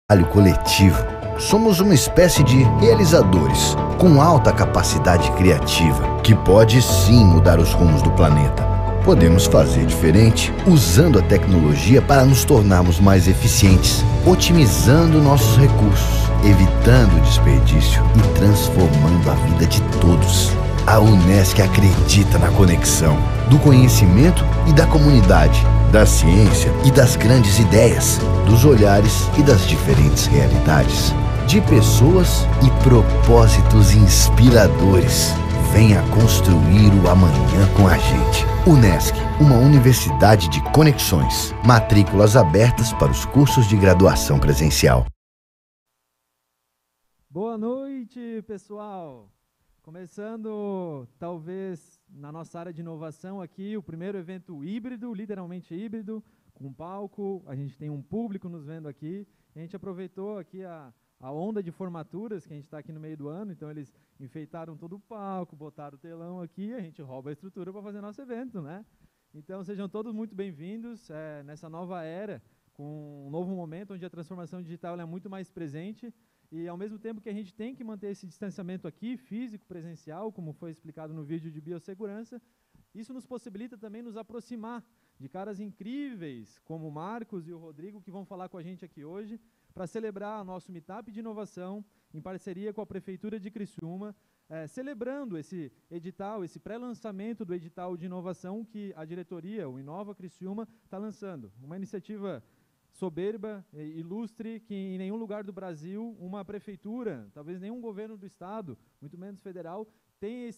trabalho coletivo. Somos uma espécie de realizadores com alta capacidade criativa que pode sim mudar os rumos do planeta. Podemos fazer diferente usando a tecnologia para nos tornarmos mais eficientes, otimizando nossos recursos, evitando o desperdício e transformando a vida de todos. A Unesc acredita na conexão do conhecimento e da comunidade, da ciência e das grandes ideias, dos olhares e das diferentes realidades, de pessoas e propósitos inspiradores. Venha construir o amanhã com a gente. Unesc, uma universidade de conexões. Matrículas abertas para os cursos de graduação presencial. Boa noite, pessoal! Começando, talvez, na nossa área de inovação aqui, o primeiro evento híbrido, literalmente híbrido, com palco, a gente tem um público nos vendo aqui, a gente aproveitou aqui a onda de formaturas, que a gente está aqui no meio do ano, então eles enfeitaram todo o palco, botaram o telão aqui, a gente rouba a estrutura para fazer nosso evento, né? Então, sejam todos muito bem-vindos nessa nova era, com um novo momento, onde a transformação digital é muito mais presente, e ao mesmo tempo que a gente tem que manter esse distanciamento aqui, físico, presencial, como foi explicado no vídeo de biossegurança, isso nos possibilita também nos aproximar de caras incríveis, como o Marcos e o Rodrigo, que vão falar com a gente aqui hoje, para celebrar nosso Meetup de inovação, em parceria com a Prefeitura de Criciúma, celebrando esse edital, esse pré-lançamento do edital de inovação que a diretoria, o Inova Criciúma, está lançando. Uma iniciativa soberba, ilustre, que em nenhum lugar do Brasil uma prefeitura, talvez nenhum governo do estado, muito menos federal, tem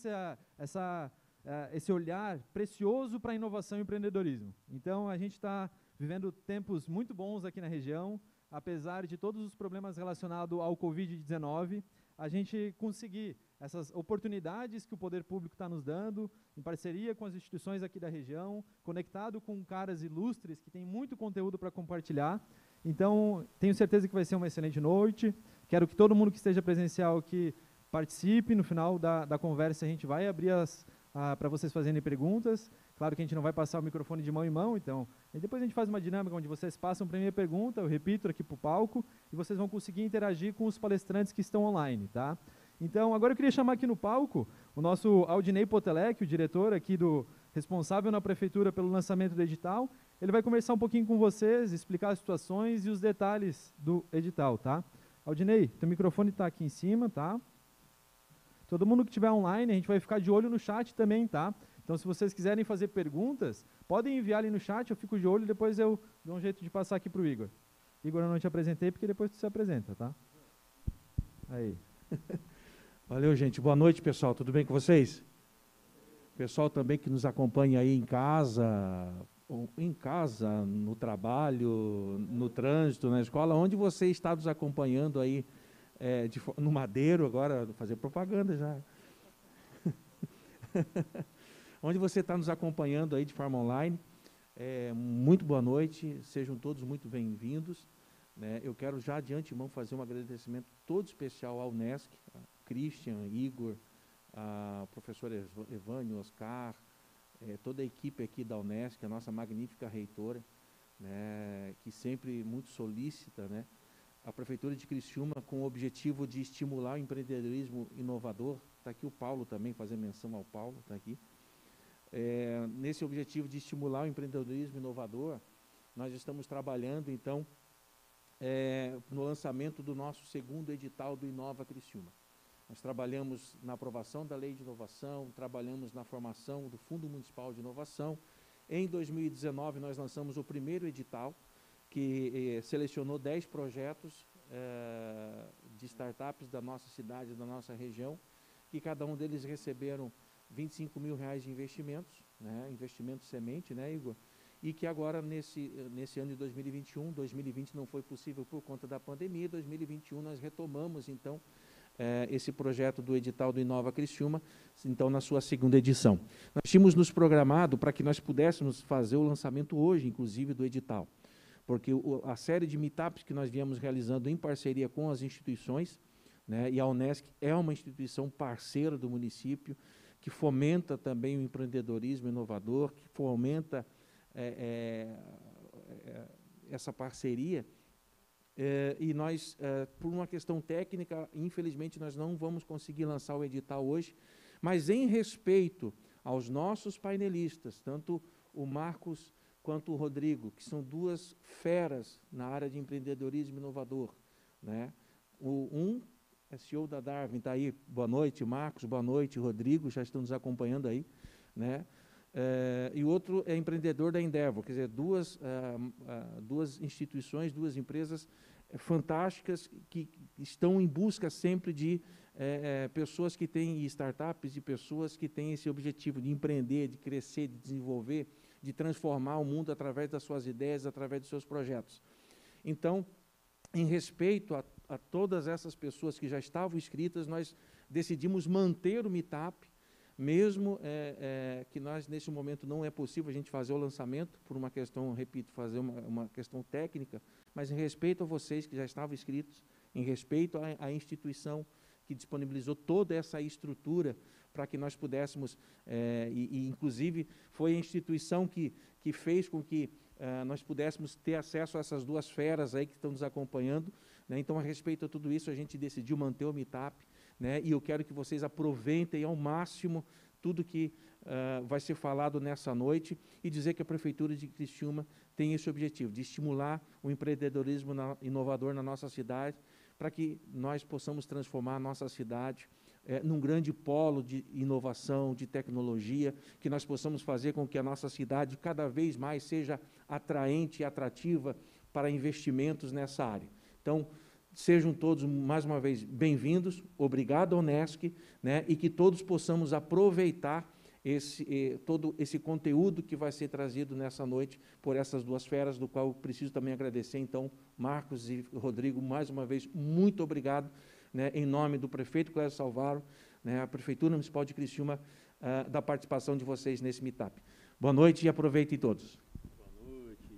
esse olhar precioso para inovação e empreendedorismo. Então, a gente está vivendo tempos muito bons aqui na região, apesar de todos os problemas relacionados ao Covid-19, a gente conseguir essas oportunidades que o poder público está nos dando, em parceria com as instituições aqui da região, conectado com caras ilustres que têm muito conteúdo para compartilhar. Então, tenho certeza que vai ser uma excelente noite. Quero que todo mundo que esteja presencial aqui participe. No final da conversa, a gente vai abrir para vocês fazerem perguntas. Claro que a gente não vai passar o microfone de mão em mão, então, e depois a gente faz uma dinâmica onde vocês passam para a minha pergunta, eu repito aqui para o palco, e vocês vão conseguir interagir com os palestrantes que estão online, tá? Então, agora eu queria chamar aqui no palco o nosso Aldinei Potelec, o diretor aqui responsável na prefeitura pelo lançamento do edital. Ele vai conversar um pouquinho com vocês, explicar as situações e os detalhes do edital, tá? Aldinei, teu microfone está aqui em cima, tá? Todo mundo que estiver online, a gente vai ficar de olho no chat também, tá? Então, se vocês quiserem fazer perguntas, podem enviar ali no chat, eu fico de olho e depois eu dou um jeito de passar aqui para o Igor. Igor, eu não te apresentei porque depois tu se apresenta, tá? Aí. Valeu, gente. Boa noite, pessoal. Tudo bem com vocês? Pessoal também que nos acompanha aí em casa, no trabalho, no trânsito, na escola, onde você está nos acompanhando aí, no Madeiro, agora, fazer propaganda já. Onde você está nos acompanhando aí de forma online, muito boa noite, sejam todos muito bem-vindos. Né? Eu quero já de antemão fazer um agradecimento todo especial ao Unesc, Christian, Igor, a professora Evânio, Oscar, toda a equipe aqui da Unesc, a nossa magnífica reitora, né, que sempre muito solícita, né, a Prefeitura de Criciúma com o objetivo de estimular o empreendedorismo inovador. Está aqui o Paulo também, fazer menção ao Paulo, está aqui. Nesse objetivo de estimular o empreendedorismo inovador, nós estamos trabalhando, então, no lançamento do nosso segundo edital do Inova Criciúma. Nós trabalhamos na aprovação da Lei de Inovação, trabalhamos na formação do Fundo Municipal de Inovação. Em 2019, nós lançamos o primeiro edital, que selecionou 10 projetos de startups da nossa cidade, da nossa região, que cada um deles receberam R$25 mil de investimentos, né, investimento semente, né, Igor? E que agora, nesse ano de 2021, 2020 não foi possível por conta da pandemia, 2021 nós retomamos, então, esse projeto do edital do Inova Criciúma, então, na sua segunda edição. Nós tínhamos nos programado para que nós pudéssemos fazer o lançamento hoje, inclusive, do edital, porque a série de meetups que nós viemos realizando em parceria com as instituições, né, e a Unesc é uma instituição parceira do município, que fomenta também o empreendedorismo inovador, que fomenta essa parceria, e nós, por uma questão técnica, infelizmente, nós não vamos conseguir lançar o edital hoje, mas em respeito aos nossos painelistas, tanto o Marcos quanto o Rodrigo, que são duas feras na área de empreendedorismo inovador, né? Um é CEO da Darwin, está aí, boa noite, Marcos, boa noite, Rodrigo, já estão nos acompanhando aí, né? E o outro é empreendedor da Endeavor, quer dizer, duas instituições, duas empresas fantásticas que estão em busca sempre de pessoas que têm startups, de pessoas que têm esse objetivo de empreender, de crescer, de desenvolver, de transformar o mundo através das suas ideias, através dos seus projetos. Então, em respeito a todas essas pessoas que já estavam inscritas, nós decidimos manter o Meetup, mesmo que nós, nesse momento, não é possível a gente fazer o lançamento, por uma questão, repito, fazer uma questão técnica, mas em respeito a vocês que já estavam inscritos, em respeito à instituição que disponibilizou toda essa estrutura para que nós pudéssemos, inclusive, foi a instituição que fez com que nós pudéssemos ter acesso a essas duas feras aí que estão nos acompanhando, né? Então, a respeito a tudo isso, a gente decidiu manter o Meetup, né? E eu quero que vocês aproveitem ao máximo tudo que vai ser falado nessa noite e dizer que a Prefeitura de Criciúma tem esse objetivo, de estimular o empreendedorismo inovador na nossa cidade, para que nós possamos transformar a nossa cidade num grande polo de inovação, de tecnologia, que nós possamos fazer com que a nossa cidade cada vez mais seja atraente e atrativa para investimentos nessa área. Então, sejam todos, mais uma vez, bem-vindos, obrigado ao Unesc, né, e que todos possamos aproveitar todo esse conteúdo que vai ser trazido nessa noite por essas duas feras, do qual eu preciso também agradecer, então, Marcos e Rodrigo, mais uma vez, muito obrigado, né, em nome do prefeito Clésio Salvaro, né, a Prefeitura Municipal de Criciúma, da participação de vocês nesse Meetup. Boa noite e aproveitem todos.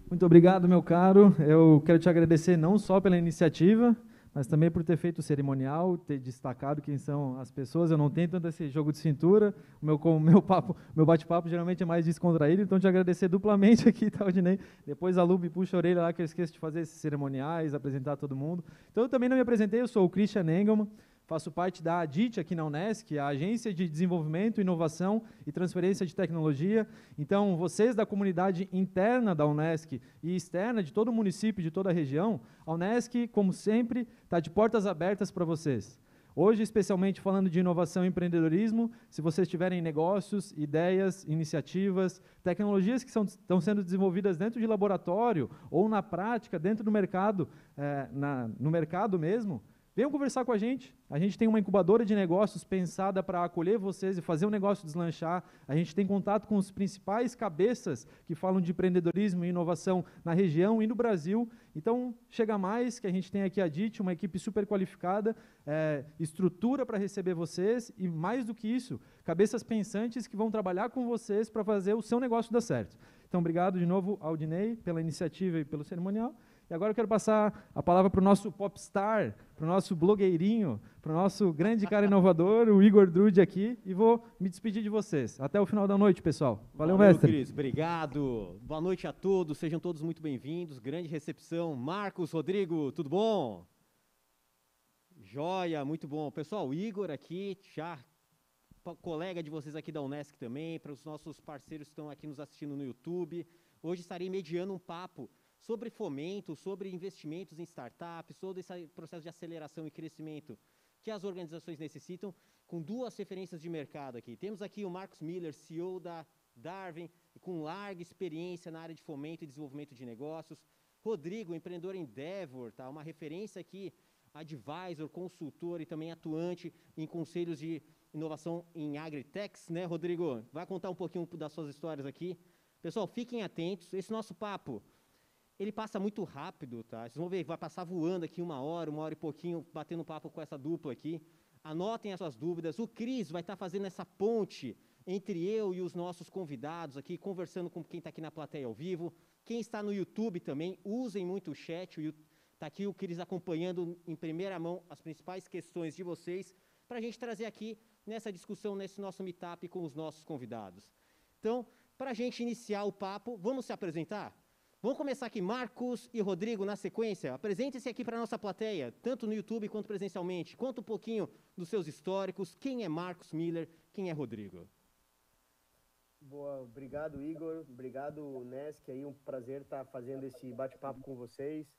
Muito obrigado, meu caro. Eu quero te agradecer não só pela iniciativa, mas também por ter feito o cerimonial, ter destacado quem são as pessoas. Eu não tenho tanto esse jogo de cintura, o meu bate-papo geralmente é mais descontraído, então te agradecer duplamente aqui, tá, Odinei? Depois a Lu me puxa a orelha lá que eu esqueço de fazer esses cerimoniais, apresentar todo mundo. Então eu também não me apresentei, eu sou o Christian Engelmann, faço parte da ADIT aqui na Unesc, a Agência de Desenvolvimento, Inovação e Transferência de Tecnologia. Então, vocês da comunidade interna da Unesc e externa de todo o município, de toda a região, a Unesc, como sempre, está de portas abertas para vocês. Hoje, especialmente falando de inovação e empreendedorismo, se vocês tiverem negócios, ideias, iniciativas, tecnologias que estão sendo desenvolvidas dentro de laboratório ou na prática, dentro do mercado, no mercado mesmo, venham conversar com a gente. A gente tem uma incubadora de negócios pensada para acolher vocês e fazer o negócio deslanchar. A gente tem contato com os principais cabeças que falam de empreendedorismo e inovação na região e no Brasil. Então, chega mais, que a gente tem aqui a DIT, uma equipe super qualificada, estrutura para receber vocês e, mais do que isso, cabeças pensantes que vão trabalhar com vocês para fazer o seu negócio dar certo. Então, obrigado de novo ao Odinei pela iniciativa e pelo cerimonial. E agora eu quero passar a palavra para o nosso popstar, para o nosso blogueirinho, para o nosso grande cara inovador, o Igor Drude aqui, e vou me despedir de vocês. Até o final da noite, pessoal. Valeu, mestre. Cris, obrigado. Boa noite a todos, sejam todos muito bem-vindos. Grande recepção. Marcos, Rodrigo, tudo bom? Joia, muito bom. Pessoal, o Igor aqui, já colega de vocês aqui da Unesc também, para os nossos parceiros que estão aqui nos assistindo no YouTube. Hoje estarei mediando um papo sobre fomento, sobre investimentos em startups, sobre esse processo de aceleração e crescimento que as organizações necessitam, com duas referências de mercado aqui. Temos aqui o Marcos Miller, CEO da Darwin, com larga experiência na área de fomento e desenvolvimento de negócios. Rodrigo, empreendedor em Endeavor, tá? Uma referência aqui, advisor, consultor e também atuante em conselhos de inovação em agritechs, né, Rodrigo? Vai contar um pouquinho das suas histórias aqui. Pessoal, fiquem atentos, esse nosso papo, ele passa muito rápido, tá? Vocês vão ver, vai passar voando aqui uma hora e pouquinho, batendo papo com essa dupla aqui. Anotem as suas dúvidas. O Cris vai estar fazendo essa ponte entre eu e os nossos convidados aqui, conversando com quem está aqui na plateia ao vivo. Quem está no YouTube também, usem muito o chat. Está aqui o Cris acompanhando em primeira mão as principais questões de vocês, para a gente trazer aqui nessa discussão, nesse nosso meetup com os nossos convidados. Então, para a gente iniciar o papo, vamos se apresentar? Vamos começar aqui, Marcos e Rodrigo, na sequência. Apresente-se aqui para a nossa plateia, tanto no YouTube quanto presencialmente. Conta um pouquinho dos seus históricos. Quem é Marcos Miller? Quem é Rodrigo? Boa, obrigado, Igor. Obrigado, Nesc. Aí um prazer estar fazendo esse bate-papo com vocês.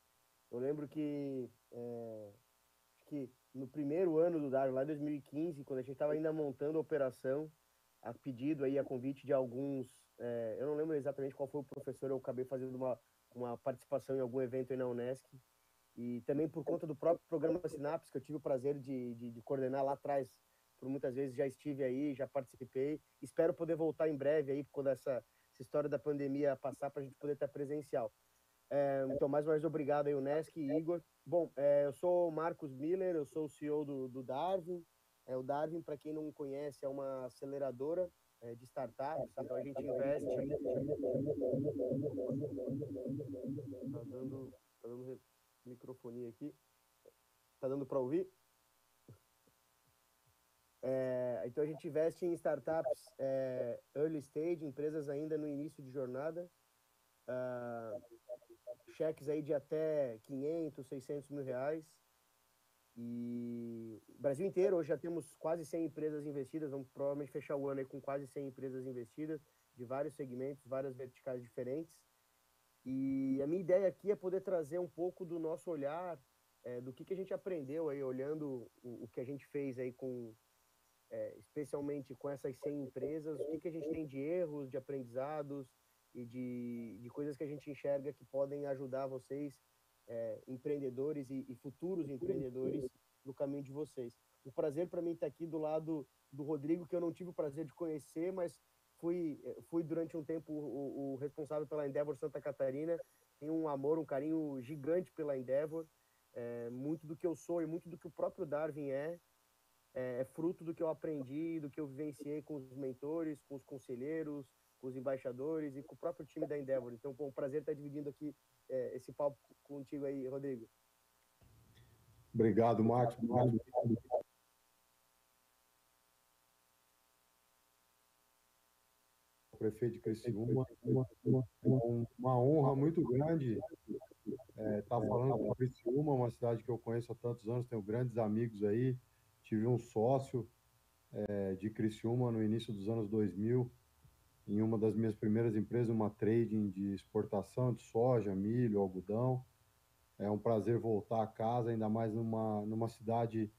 Eu lembro que, acho que no primeiro ano do Darwin, lá em 2015, quando a gente estava ainda montando a operação, a pedido aí, a convite de alguns, eu não lembro exatamente qual foi o professor, eu acabei fazendo uma participação em algum evento aí na Unesc, e também por conta do próprio programa Sinapse, que eu tive o prazer de coordenar lá atrás, por muitas vezes já estive aí, já participei, espero poder voltar em breve aí, quando essa história da pandemia passar, para a gente poder estar presencial. Então, mais uma vez, obrigado aí, Unesc e Igor. Bom, eu sou o Marcos Miller, eu sou o CEO do Darwin. O Darwin, para quem não conhece, é uma aceleradora de startups, então a gente investe... Tá dando microfonia aqui. Tá dando para ouvir? Então a gente investe em startups early stage, empresas ainda no início de jornada, cheques aí de até 500, 600 mil reais. E Brasil inteiro, hoje já temos quase 100 empresas investidas, vamos provavelmente fechar o ano aí com quase 100 empresas investidas, de vários segmentos, várias verticais diferentes. E a minha ideia aqui é poder trazer um pouco do nosso olhar, do que a gente aprendeu aí, olhando o que a gente fez aí com, especialmente com essas 100 empresas, o que a gente tem de erros, de aprendizados e de coisas que a gente enxerga que podem ajudar vocês, empreendedores e futuros empreendedores no caminho de vocês. Um prazer para mim estar aqui do lado do Rodrigo, que eu não tive o prazer de conhecer, mas fui durante um tempo o responsável pela Endeavor Santa Catarina. Tenho um amor, um carinho gigante pela Endeavor. Muito do que eu sou e muito do que o próprio Darwin é fruto do que eu aprendi, do que eu vivenciei com os mentores, com os conselheiros, com os embaixadores e com o próprio time da Endeavor. Então, foi um prazer estar dividindo aqui esse papo contigo aí, Rodrigo. Obrigado, Marcos. Prefeito de Criciúma, uma honra muito grande estar falando com Criciúma, uma cidade que eu conheço há tantos anos, tenho grandes amigos aí, tive um sócio de Criciúma no início dos anos 2000, em uma das minhas primeiras empresas, uma trading de exportação de soja, milho, algodão. É um prazer voltar a casa, ainda mais numa cidade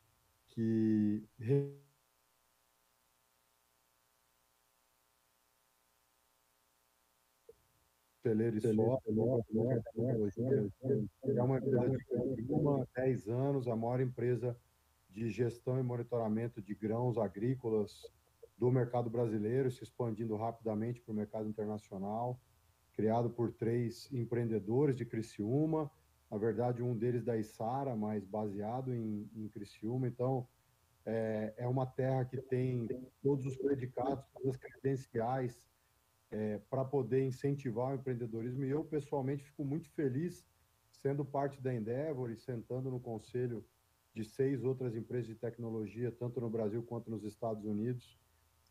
que celeiro e soja, tecnologia. É uma empresa de Criciúma, 10 anos, a maior empresa de gestão e monitoramento de grãos agrícolas do mercado brasileiro, se expandindo rapidamente para o mercado internacional, criado por 3 empreendedores de Criciúma, na verdade um deles da Içara, mas baseado em Criciúma. Então, é uma terra que tem todos os predicados, todas as credenciais para poder incentivar o empreendedorismo, e eu pessoalmente fico muito feliz sendo parte da Endeavor e sentando no conselho de 6 outras empresas de tecnologia, tanto no Brasil quanto nos Estados Unidos,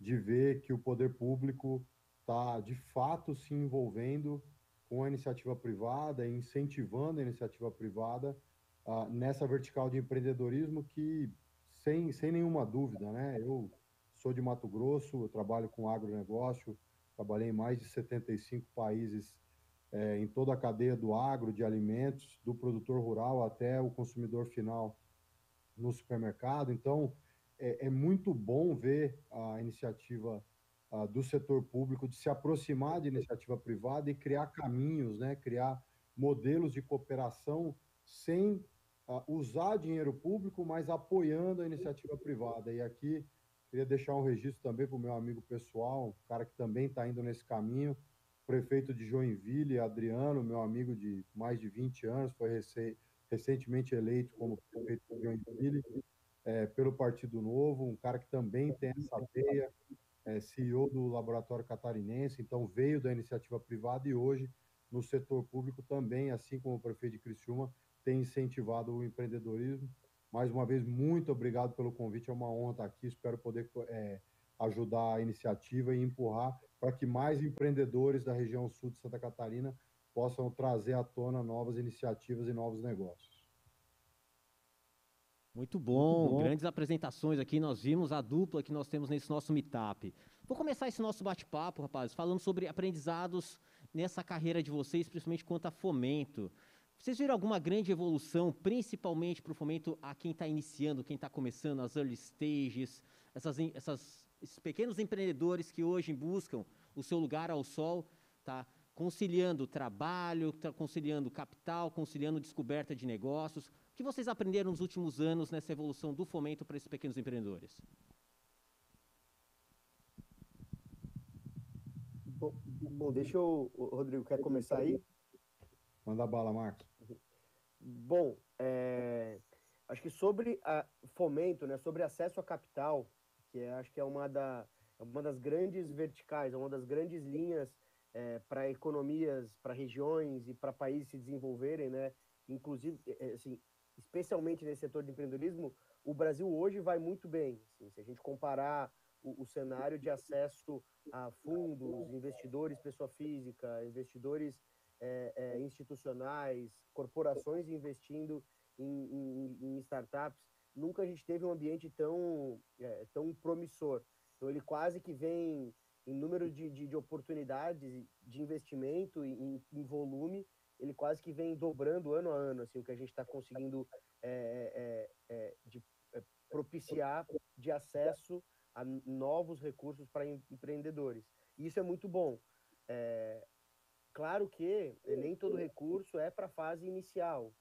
de ver que o poder público está, de fato, se envolvendo com a iniciativa privada e incentivando a iniciativa privada nessa vertical de empreendedorismo que, sem nenhuma dúvida, né? Eu sou de Mato Grosso, eu trabalho com agronegócio, trabalhei em mais de 75 países em toda a cadeia do agro, de alimentos, do produtor rural até o consumidor final no supermercado. Então, é muito bom ver a iniciativa do setor público de se aproximar de iniciativa privada e criar caminhos, né? Criar modelos de cooperação sem usar dinheiro público, mas apoiando a iniciativa privada. E aqui, queria deixar um registro também para o meu amigo pessoal, um cara que também está indo nesse caminho, o prefeito de Joinville, Adriano, meu amigo de mais de 20 anos, foi recentemente eleito como prefeito de Joinville, pelo Partido Novo, um cara que também tem essa veia, CEO do Laboratório Catarinense, então veio da iniciativa privada e hoje, no setor público também, assim como o prefeito de Criciúma, tem incentivado o empreendedorismo. Mais uma vez, muito obrigado pelo convite, é uma honra estar aqui, espero poder ajudar a iniciativa e empurrar para que mais empreendedores da região sul de Santa Catarina possam trazer à tona novas iniciativas e novos negócios. Muito bom, grandes apresentações aqui, nós vimos a dupla que nós temos nesse nosso meetup. Vou começar esse nosso bate-papo, rapazes, falando sobre aprendizados nessa carreira de vocês, principalmente quanto a fomento. Vocês viram alguma grande evolução, principalmente para o fomento a quem está iniciando, quem está começando, as early stages, esses pequenos empreendedores que hoje buscam o seu lugar ao sol, tá? Conciliando trabalho, conciliando capital, conciliando descoberta de negócios. O que vocês aprenderam nos últimos anos nessa evolução do fomento para esses pequenos empreendedores? Bom, deixa eu... Rodrigo, quer começar aí? Manda bala, Marcos. Bom, acho que sobre fomento, né, sobre acesso a capital, acho que é uma das grandes verticais, é uma das grandes linhas para economias, para regiões e para países se desenvolverem, né? Inclusive, assim, especialmente nesse setor de empreendedorismo, o Brasil hoje vai muito bem. Assim, se a gente comparar o cenário de acesso a fundos, investidores, pessoa física, investidores institucionais, corporações investindo em startups, nunca a gente teve um ambiente tão promissor. Então, ele quase que vem em número de oportunidades de investimento, em volume, ele quase que vem dobrando ano a ano, assim, o que a gente está conseguindo propiciar de acesso a novos recursos para empreendedores. E isso é muito bom. Claro que nem todo recurso é para a fase inicial,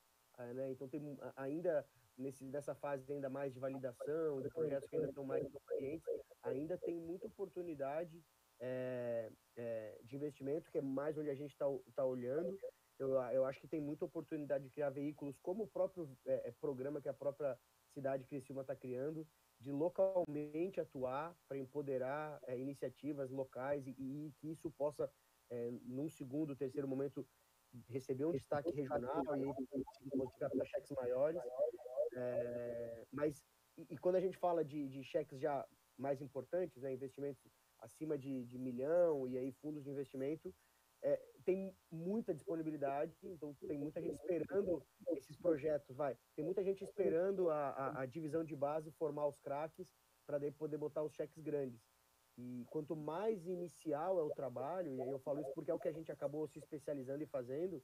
né? Então, tem ainda nessa fase ainda mais de validação, de projetos que ainda estão mais incipientes, ainda tem muita oportunidade de investimento, que é mais onde a gente está olhando. Eu acho que tem muita oportunidade de criar veículos como o próprio programa que a própria cidade Criciúma está criando, de localmente atuar para empoderar iniciativas locais e que isso possa, num segundo, terceiro momento, receber um destaque regional e multiplicar para cheques maiores. Mas quando a gente fala de cheques já mais importantes, né, investimentos acima de 1 milhão e aí fundos de investimento, tem muita disponibilidade, então tem muita gente esperando esses projetos, tem muita gente esperando a divisão de base formar os craques para daí poder botar os cheques grandes. E quanto mais inicial é o trabalho, e aí eu falo isso porque é o que a gente acabou se especializando e fazendo,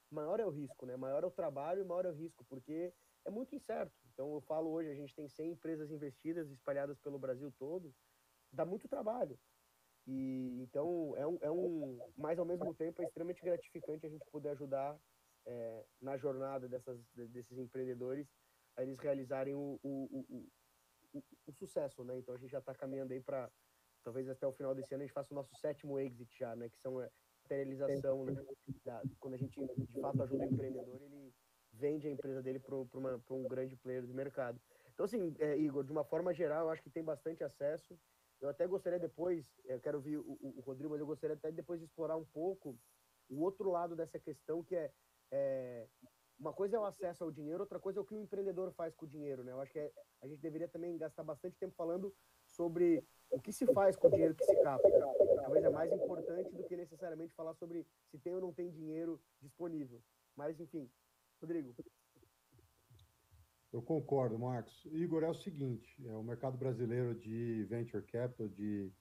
maior é o risco, né? Maior é o trabalho, maior é o risco, porque é muito incerto. Então, eu falo hoje, a gente tem 100 empresas investidas, espalhadas pelo Brasil todo, dá muito trabalho. E então, mas ao mesmo tempo é extremamente gratificante a gente poder ajudar na jornada desses empreendedores a eles realizarem o sucesso, né? Então, a gente já está caminhando aí para, talvez até o final desse ano, a gente faça o nosso 7º exit já, né? Que são materialização, né? Quando a gente, de fato, ajuda o empreendedor, ele vende a empresa dele para um grande player do mercado. Então, assim, Igor, de uma forma geral, eu acho que tem bastante acesso. Eu até gostaria depois, eu quero ouvir o Rodrigo, mas eu gostaria até depois de explorar um pouco o outro lado dessa questão, que uma coisa é o acesso ao dinheiro, outra coisa é o que o empreendedor faz com o dinheiro, né? Eu acho que a gente deveria também gastar bastante tempo falando sobre o que se faz com o dinheiro que se capta. Talvez é mais importante do que necessariamente falar sobre se tem ou não tem dinheiro disponível. Mas, enfim, Rodrigo. Eu concordo, Marcos. Igor, é o seguinte, o mercado brasileiro de venture capital, de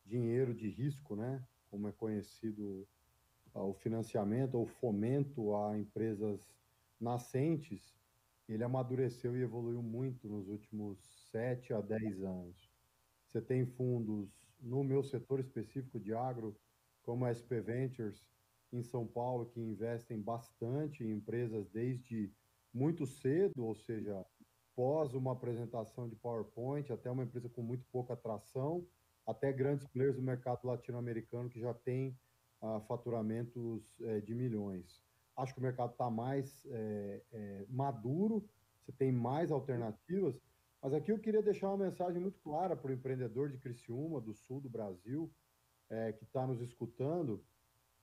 dinheiro de risco, né, como é conhecido o financiamento ou fomento a empresas nascentes, ele amadureceu e evoluiu muito nos últimos 7 a 10 anos. Você tem fundos, no meu setor específico de agro, como a SP Ventures, em São Paulo, que investem bastante em empresas desde muito cedo, ou seja, pós uma apresentação de PowerPoint, até uma empresa com muito pouca atração, até grandes players do mercado latino-americano que já tem faturamentos de milhões. Acho que o mercado está mais maduro, você tem mais alternativas, mas aqui eu queria deixar uma mensagem muito clara para o empreendedor de Criciúma, do sul do Brasil, que está nos escutando.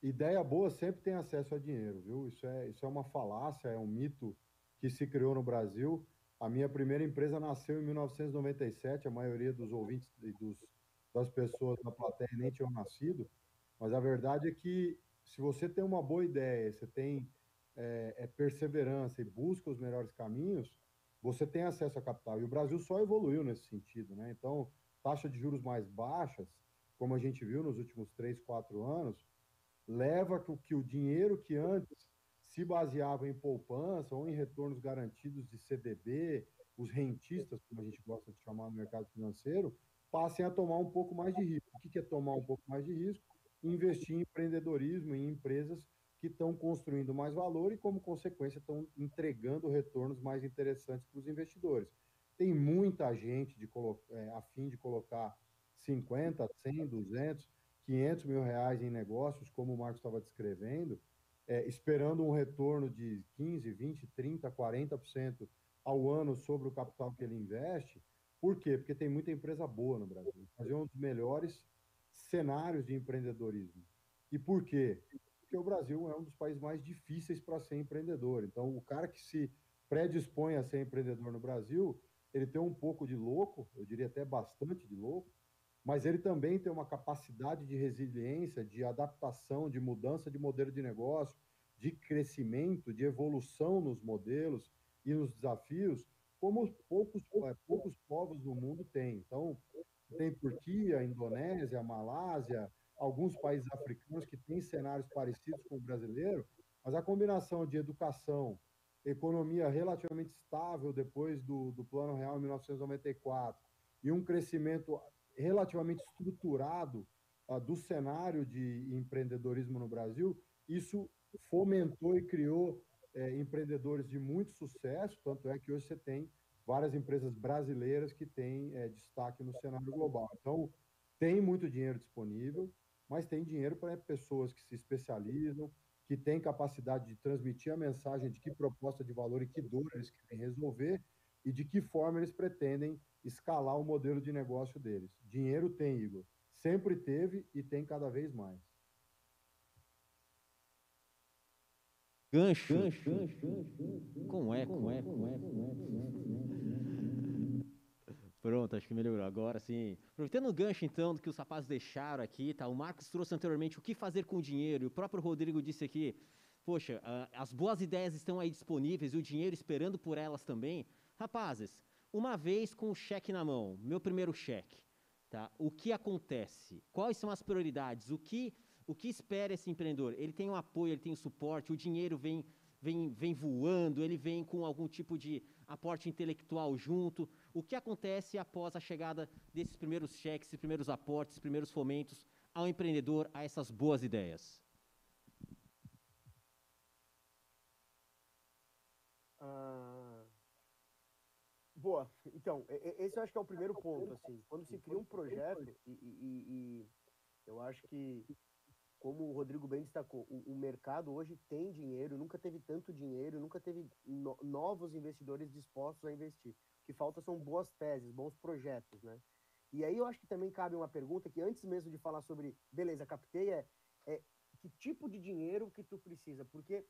Ideia boa sempre tem acesso a dinheiro, viu? Isso é uma falácia, é um mito que se criou no Brasil. A minha primeira empresa nasceu em 1997, a maioria dos ouvintes e das pessoas na plateia nem tinham nascido, mas a verdade é que se você tem uma boa ideia, você tem perseverança e busca os melhores caminhos, você tem acesso a capital. E o Brasil só evoluiu nesse sentido, né? Então, taxa de juros mais baixas, como a gente viu nos últimos 3, 4 anos, leva que o dinheiro que antes se baseava em poupança ou em retornos garantidos de CDB, os rentistas, como a gente gosta de chamar no mercado financeiro, passem a tomar um pouco mais de risco. O que é tomar um pouco mais de risco? Investir em empreendedorismo, em empresas que estão construindo mais valor e, como consequência, estão entregando retornos mais interessantes para os investidores. Tem muita gente a fim de colocar 50, 100, 200, 500 mil reais em negócios, como o Marcos estava descrevendo, esperando um retorno de 15, 20, 30, 40% ao ano sobre o capital que ele investe. Por quê? Porque tem muita empresa boa no Brasil. O Brasil é um dos melhores cenários de empreendedorismo. E por quê? Porque o Brasil é um dos países mais difíceis para ser empreendedor. Então, o cara que se predispõe a ser empreendedor no Brasil, ele tem um pouco de louco, eu diria até bastante de louco, mas ele também tem uma capacidade de resiliência, de adaptação, de mudança de modelo de negócio, de crescimento, de evolução nos modelos e nos desafios, como poucos povos no mundo têm. Então, tem Turquia, Indonésia, Malásia, alguns países africanos que têm cenários parecidos com o brasileiro, mas a combinação de educação, economia relativamente estável depois do Plano Real em 1994 e um crescimento relativamente estruturado do cenário de empreendedorismo no Brasil, isso fomentou e criou empreendedores de muito sucesso, tanto é que hoje você tem várias empresas brasileiras que têm destaque no cenário global. Então, tem muito dinheiro disponível, mas tem dinheiro para pessoas que se especializam, que têm capacidade de transmitir a mensagem de que proposta de valor e que dor eles querem resolver e de que forma eles pretendem escalar o modelo de negócio deles. Dinheiro tem, Igor. Sempre teve e tem cada vez mais. Gancho. Como é? Pronto, acho que melhorou. Agora sim. Aproveitando o gancho, então, do que os rapazes deixaram aqui, tá? O Marcos trouxe anteriormente o que fazer com o dinheiro, e o próprio Rodrigo disse aqui, poxa, as boas ideias estão aí disponíveis e o dinheiro esperando por elas também. Rapazes, uma vez com o cheque na mão, meu primeiro cheque, tá? O que acontece? Quais são as prioridades? O que espera esse empreendedor? Ele tem um apoio, ele tem um suporte, o dinheiro vem voando, ele vem com algum tipo de aporte intelectual junto. O que acontece após a chegada desses primeiros cheques, esses primeiros aportes, esses primeiros fomentos ao empreendedor, a essas boas ideias? Boa. Então, esse eu acho que é o primeiro ponto, assim. Quando se cria um projeto, e eu acho que, como o Rodrigo bem destacou, o mercado hoje tem dinheiro, nunca teve tanto dinheiro, nunca teve novos investidores dispostos a investir. O que falta são boas teses, bons projetos, né? E aí eu acho que também cabe uma pergunta que antes mesmo de falar sobre, beleza, captei, que tipo de dinheiro que tu precisa? Porque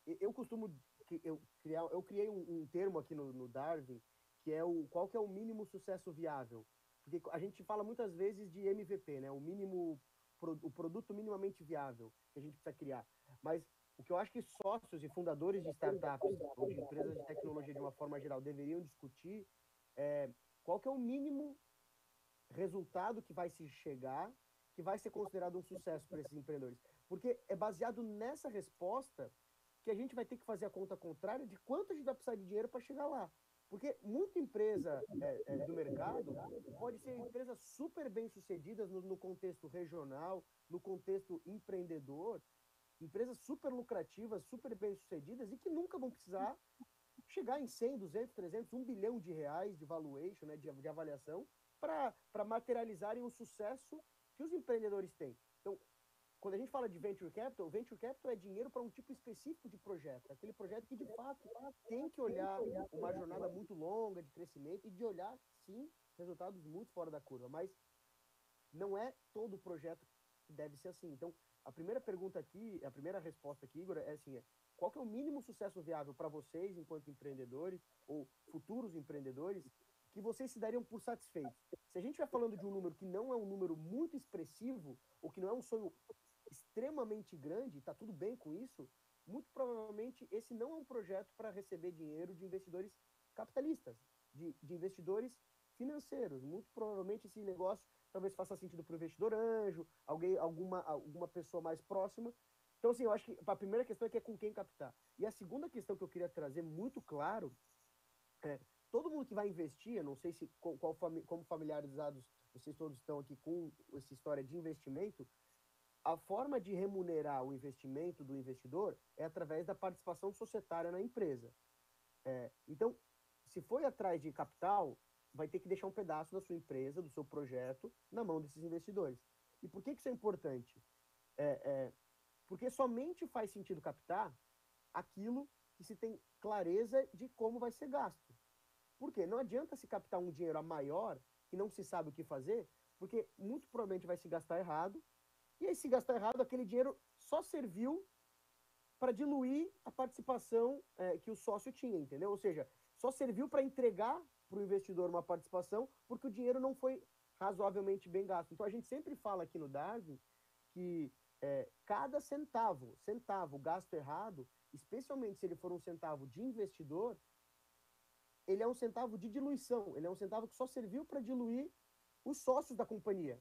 eu costumo, eu criei um termo aqui no Darwin, que é qual que é o mínimo sucesso viável? Porque a gente fala muitas vezes de MVP, né? O produto minimamente viável que a gente precisa criar. Mas o que eu acho que sócios e fundadores de startups ou de empresas de tecnologia de uma forma geral deveriam discutir é qual que é o mínimo resultado que vai se chegar, que vai ser considerado um sucesso para esses empreendedores. Porque é baseado nessa resposta que a gente vai ter que fazer a conta contrária de quanto a gente vai precisar de dinheiro para chegar lá. Porque muita empresa do mercado pode ser empresas super bem sucedidas no contexto regional, no contexto empreendedor, empresas super lucrativas, super bem sucedidas e que nunca vão precisar chegar em 100, 200, 300, 1 bilhão de reais de valuation, né, de avaliação, para materializarem o sucesso que os empreendedores têm. Então, quando a gente fala de venture capital é dinheiro para um tipo específico de projeto. Aquele projeto que, de fato, tem que olhar uma jornada muito longa de crescimento e de olhar, sim, resultados muito fora da curva. Mas não é todo projeto que deve ser assim. Então, a primeira pergunta aqui, a primeira resposta aqui, Igor, é assim, qual que é o mínimo sucesso viável para vocês, enquanto empreendedores, ou futuros empreendedores, que vocês se dariam por satisfeitos? Se a gente estiver falando de um número que não é um número muito expressivo, ou que não é um sonho extremamente grande, está tudo bem com isso, muito provavelmente esse não é um projeto para receber dinheiro de investidores capitalistas, de investidores financeiros. Muito provavelmente esse negócio talvez faça sentido para o investidor anjo, alguma pessoa mais próxima. Então, assim, eu acho que a primeira questão é que é com quem captar. E a segunda questão que eu queria trazer muito claro é, todo mundo que vai investir, eu não sei se como familiarizados vocês todos estão aqui com essa história de investimento, a forma de remunerar o investimento do investidor é através da participação societária na empresa. Então, se foi atrás de capital, vai ter que deixar um pedaço da sua empresa, do seu projeto, na mão desses investidores. E por que isso é importante? Porque somente faz sentido captar aquilo que se tem clareza de como vai ser gasto. Por quê? Não adianta se captar um dinheiro a maior que não se sabe o que fazer, porque muito provavelmente vai se gastar errado, e aí se gastar errado, aquele dinheiro só serviu para diluir a participação que o sócio tinha, entendeu? Ou seja, só serviu para entregar para o investidor uma participação, porque o dinheiro não foi razoavelmente bem gasto. Então a gente sempre fala aqui no Darwin que cada centavo gasto errado, especialmente se ele for um centavo de investidor, ele é um centavo de diluição, ele é um centavo que só serviu para diluir os sócios da companhia,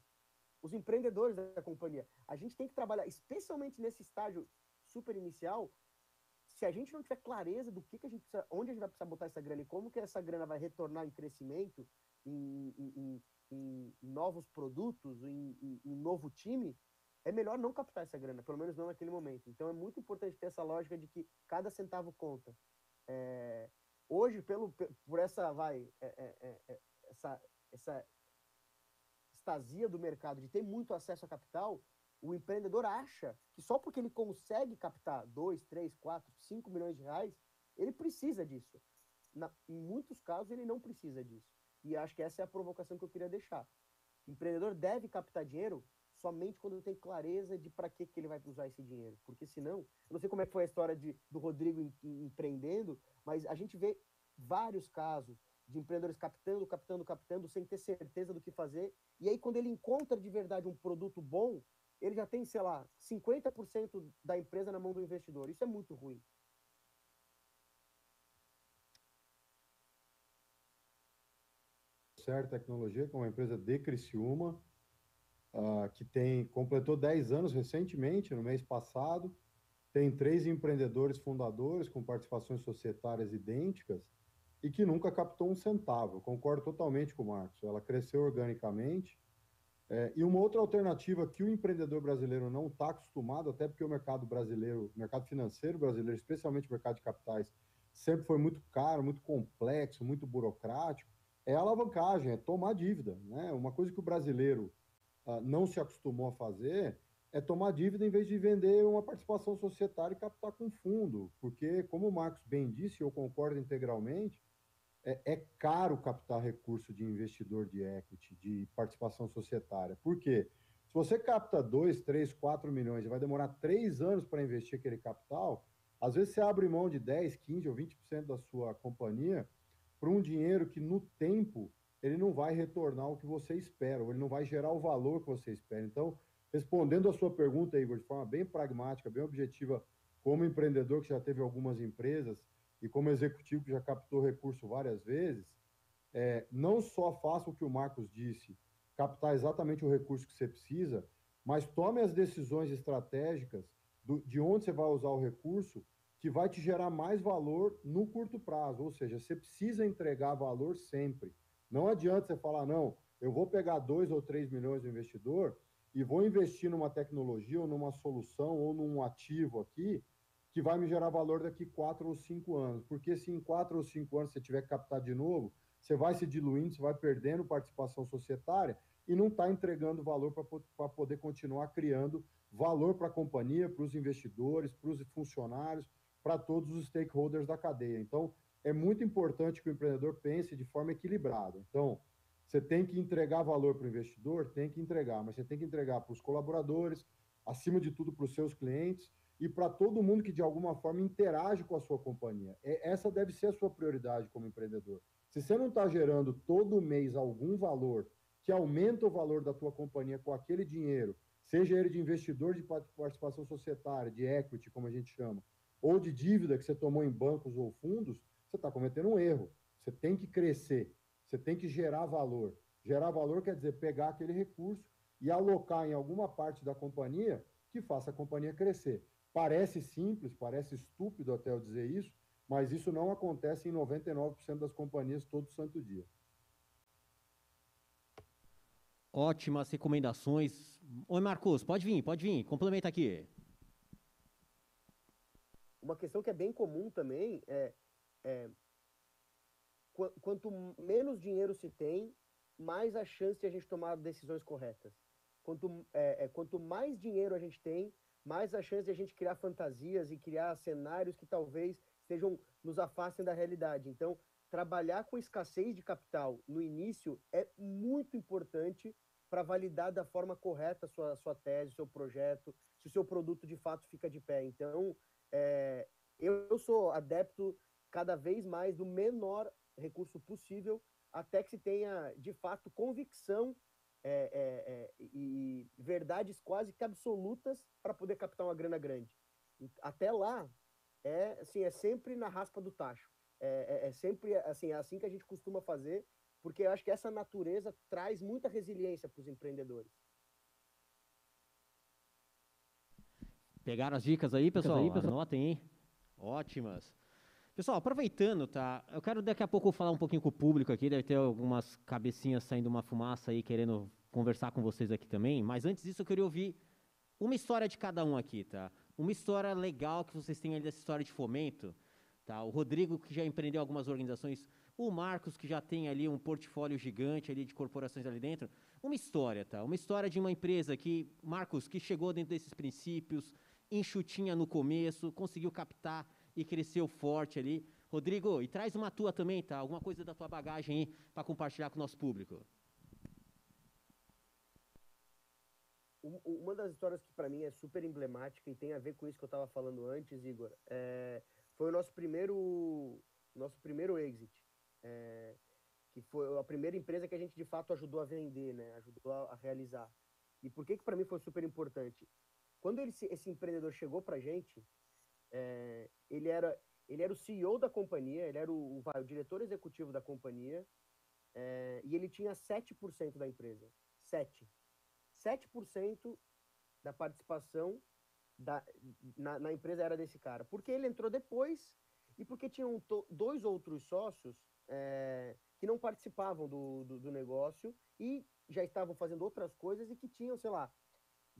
os empreendedores da companhia. A gente tem que trabalhar, especialmente nesse estágio super inicial, se a gente não tiver clareza do que a gente precisa, onde a gente vai precisar botar essa grana e como que essa grana vai retornar em crescimento, em novos produtos, em novo time, é melhor não captar essa grana, pelo menos não naquele momento. Então é muito importante ter essa lógica de que cada centavo conta. Hoje, por essa estasia do mercado de ter muito acesso a capital, o empreendedor acha que só porque ele consegue captar 2, 3, 4, 5 milhões de reais, ele precisa disso. Em muitos casos, ele não precisa disso. E acho que essa é a provocação que eu queria deixar. O empreendedor deve captar dinheiro somente quando tem clareza de para que ele vai usar esse dinheiro. Porque senão, eu não sei como é que foi a história do Rodrigo empreendendo, mas a gente vê vários casos de empreendedores captando, sem ter certeza do que fazer. E aí, quando ele encontra de verdade um produto bom, ele já tem, sei lá, 50% da empresa na mão do investidor. Isso é muito ruim. Certo Tecnologia, que é uma empresa de Criciúma, que completou 10 anos recentemente, no mês passado. Tem 3 empreendedores fundadores com participações societárias idênticas e que nunca captou um centavo. Eu concordo totalmente com o Marcos. Ela cresceu organicamente. E uma outra alternativa que o empreendedor brasileiro não está acostumado, até porque o mercado financeiro brasileiro, especialmente o mercado de capitais, sempre foi muito caro, muito complexo, muito burocrático, é a alavancagem, é tomar dívida, né? Uma coisa que o brasileiro não se acostumou a fazer é tomar dívida em vez de vender uma participação societária e captar com fundo, porque, como o Marcos bem disse, eu concordo integralmente, é caro captar recurso de investidor de equity, de participação societária. Por quê? Se você capta 2, 3, 4 milhões e vai demorar 3 anos para investir aquele capital, às vezes você abre mão de 10, 15 ou 20% da sua companhia para um dinheiro que, no tempo, ele não vai retornar o que você espera, ou ele não vai gerar o valor que você espera. Então, respondendo a sua pergunta, Igor, de forma bem pragmática, bem objetiva, como empreendedor que já teve algumas empresas e como executivo que já captou recurso várias vezes, não só faça o que o Marcos disse, captar exatamente o recurso que você precisa, mas tome as decisões estratégicas de onde você vai usar o recurso que vai te gerar mais valor no curto prazo, ou seja, você precisa entregar valor sempre. Não adianta você falar, não, eu vou pegar 2 ou 3 milhões do investidor e vou investir numa tecnologia ou numa solução ou num ativo aqui que vai me gerar valor daqui 4 ou 5 anos. Porque se em 4 ou 5 anos você tiver que captar de novo, você vai se diluindo, você vai perdendo participação societária e não está entregando valor para poder continuar criando valor para a companhia, para os investidores, para os funcionários, para todos os stakeholders da cadeia. Então, é muito importante que o empreendedor pense de forma equilibrada. Então, você tem que entregar valor para o investidor? Tem que entregar, mas você tem que entregar para os colaboradores, acima de tudo para os seus clientes e para todo mundo que de alguma forma interage com a sua companhia. Essa deve ser a sua prioridade como empreendedor. Se você não está gerando todo mês algum valor que aumenta o valor da tua companhia com aquele dinheiro, seja ele de investidor de participação societária, de equity, como a gente chama, ou de dívida que você tomou em bancos ou fundos, você está cometendo um erro. Você tem que crescer, você tem que gerar valor. Gerar valor quer dizer pegar aquele recurso e alocar em alguma parte da companhia que faça a companhia crescer. Parece simples, parece estúpido até eu dizer isso, mas isso não acontece em 99% das companhias todo santo dia. Ótimas recomendações. Oi, Marcos, pode vir, complementa aqui. Uma questão que é bem comum também quanto menos dinheiro se tem, mais a chance de a gente tomar decisões corretas. Quanto mais dinheiro a gente tem, mais a chance de a gente criar fantasias e criar cenários que talvez nos afastem da realidade. Então, trabalhar com escassez de capital no início é muito importante para validar da forma correta a sua tese, o seu projeto, se o seu produto de fato fica de pé. Então, eu sou adepto cada vez mais do menor recurso possível, até que se tenha, de fato, convicção e verdades quase que absolutas para poder captar uma grana grande. Até lá, é sempre na raspa do tacho. É sempre assim que a gente costuma fazer, porque eu acho que essa natureza traz muita resiliência para os empreendedores. Pegaram as dicas aí, pessoal? Anotem, hein? Ótimas. Pessoal, aproveitando, tá? Eu quero daqui a pouco falar um pouquinho com o público aqui, deve ter algumas cabecinhas saindo uma fumaça aí, querendo conversar com vocês aqui também, mas antes disso eu queria ouvir uma história de cada um aqui, tá? Uma história legal que vocês têm ali dessa história de fomento, tá? O Rodrigo, que já empreendeu algumas organizações, o Marcos, que já tem ali um portfólio gigante ali de corporações ali dentro. Uma história, tá? Uma história de uma empresa que, Marcos, que chegou dentro desses princípios, enxutinha no começo, conseguiu captar e cresceu forte ali. Rodrigo, e traz uma tua também, tá? Alguma coisa da tua bagagem aí para compartilhar com o nosso público. Uma das histórias que para mim é super emblemática e tem a ver com isso que eu estava falando antes, Igor, foi o nosso primeiro exit, que foi a primeira empresa que a gente de fato ajudou a vender, né? Ajudou a realizar. E por que para mim foi super importante? Quando esse empreendedor chegou para a gente, ele era o CEO da companhia, ele era o diretor executivo da companhia, e ele tinha 7% da empresa. 7% da participação na empresa era desse cara. Porque ele entrou depois e porque tinham dois outros sócios que não participavam do negócio e já estavam fazendo outras coisas e que tinham, sei lá,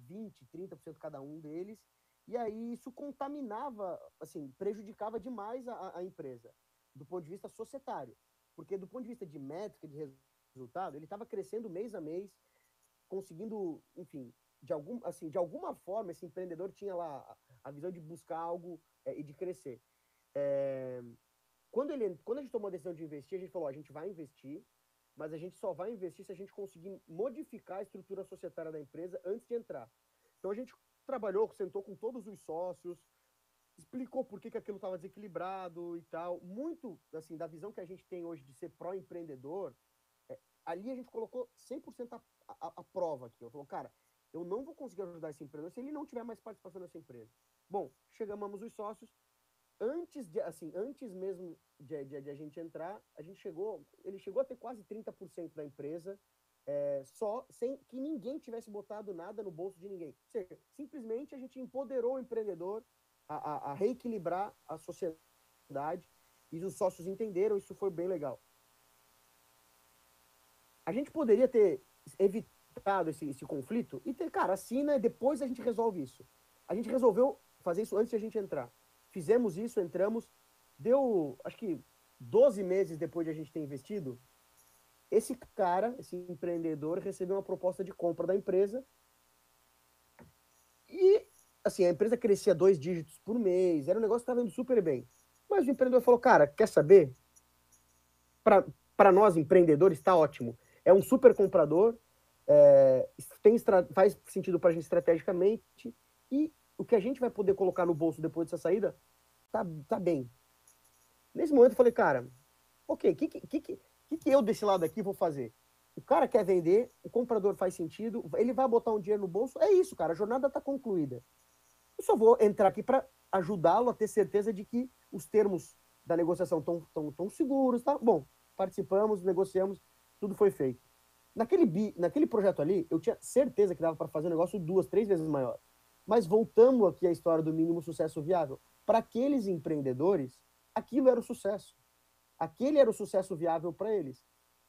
20%, 30% cada um deles. E aí isso contaminava, assim, prejudicava demais a empresa, do ponto de vista societário. Porque do ponto de vista de métrica, de resultado, ele estava crescendo mês a mês, conseguindo, enfim, de alguma forma, esse empreendedor tinha lá a visão de buscar algo e de crescer. Quando a gente tomou a decisão de investir, a gente falou, a gente vai investir, mas a gente só vai investir se a gente conseguir modificar a estrutura societária da empresa antes de entrar. Então a gente trabalhou, sentou com todos os sócios, explicou por que aquilo estava desequilibrado e tal. Muito, assim, da visão que a gente tem hoje de ser pró-empreendedor, ali a gente colocou 100% a prova aqui. Eu falei, cara, eu não vou conseguir ajudar esse empreendedor se ele não tiver mais participação nessa empresa. Bom, chamamos os sócios. Antes mesmo de a gente entrar, ele chegou a ter quase 30% da empresa, só sem que ninguém tivesse botado nada no bolso de ninguém. Ou seja, simplesmente a gente empoderou o empreendedor a reequilibrar a sociedade e os sócios entenderam, isso foi bem legal. A gente poderia ter evitado esse conflito e ter, cara, assina e depois a gente resolve isso. A gente resolveu fazer isso antes de a gente entrar. Fizemos isso, entramos, deu, acho que 12 meses depois de a gente ter investido, esse empreendedor recebeu uma proposta de compra da empresa e, assim, a empresa crescia 2 dígitos por mês, era um negócio que estava indo super bem. Mas o empreendedor falou, cara, quer saber? Para nós, empreendedores, está ótimo. É um super comprador, faz sentido para a gente estrategicamente e o que a gente vai poder colocar no bolso depois dessa saída tá bem. Nesse momento eu falei, cara, ok, o que eu desse lado aqui vou fazer? o cara quer vender, o comprador faz sentido, ele vai botar um dinheiro no bolso, é isso, cara, a jornada está concluída. Eu só vou entrar aqui para ajudá-lo a ter certeza de que os termos da negociação estão seguros, tá? Bom, participamos, negociamos, tudo foi feito. Naquele projeto ali, eu tinha certeza que dava para fazer um negócio 2, 3 vezes maior. Mas voltando aqui à história do mínimo sucesso viável, para aqueles empreendedores, aquilo era o sucesso. Aquele era o sucesso viável para eles.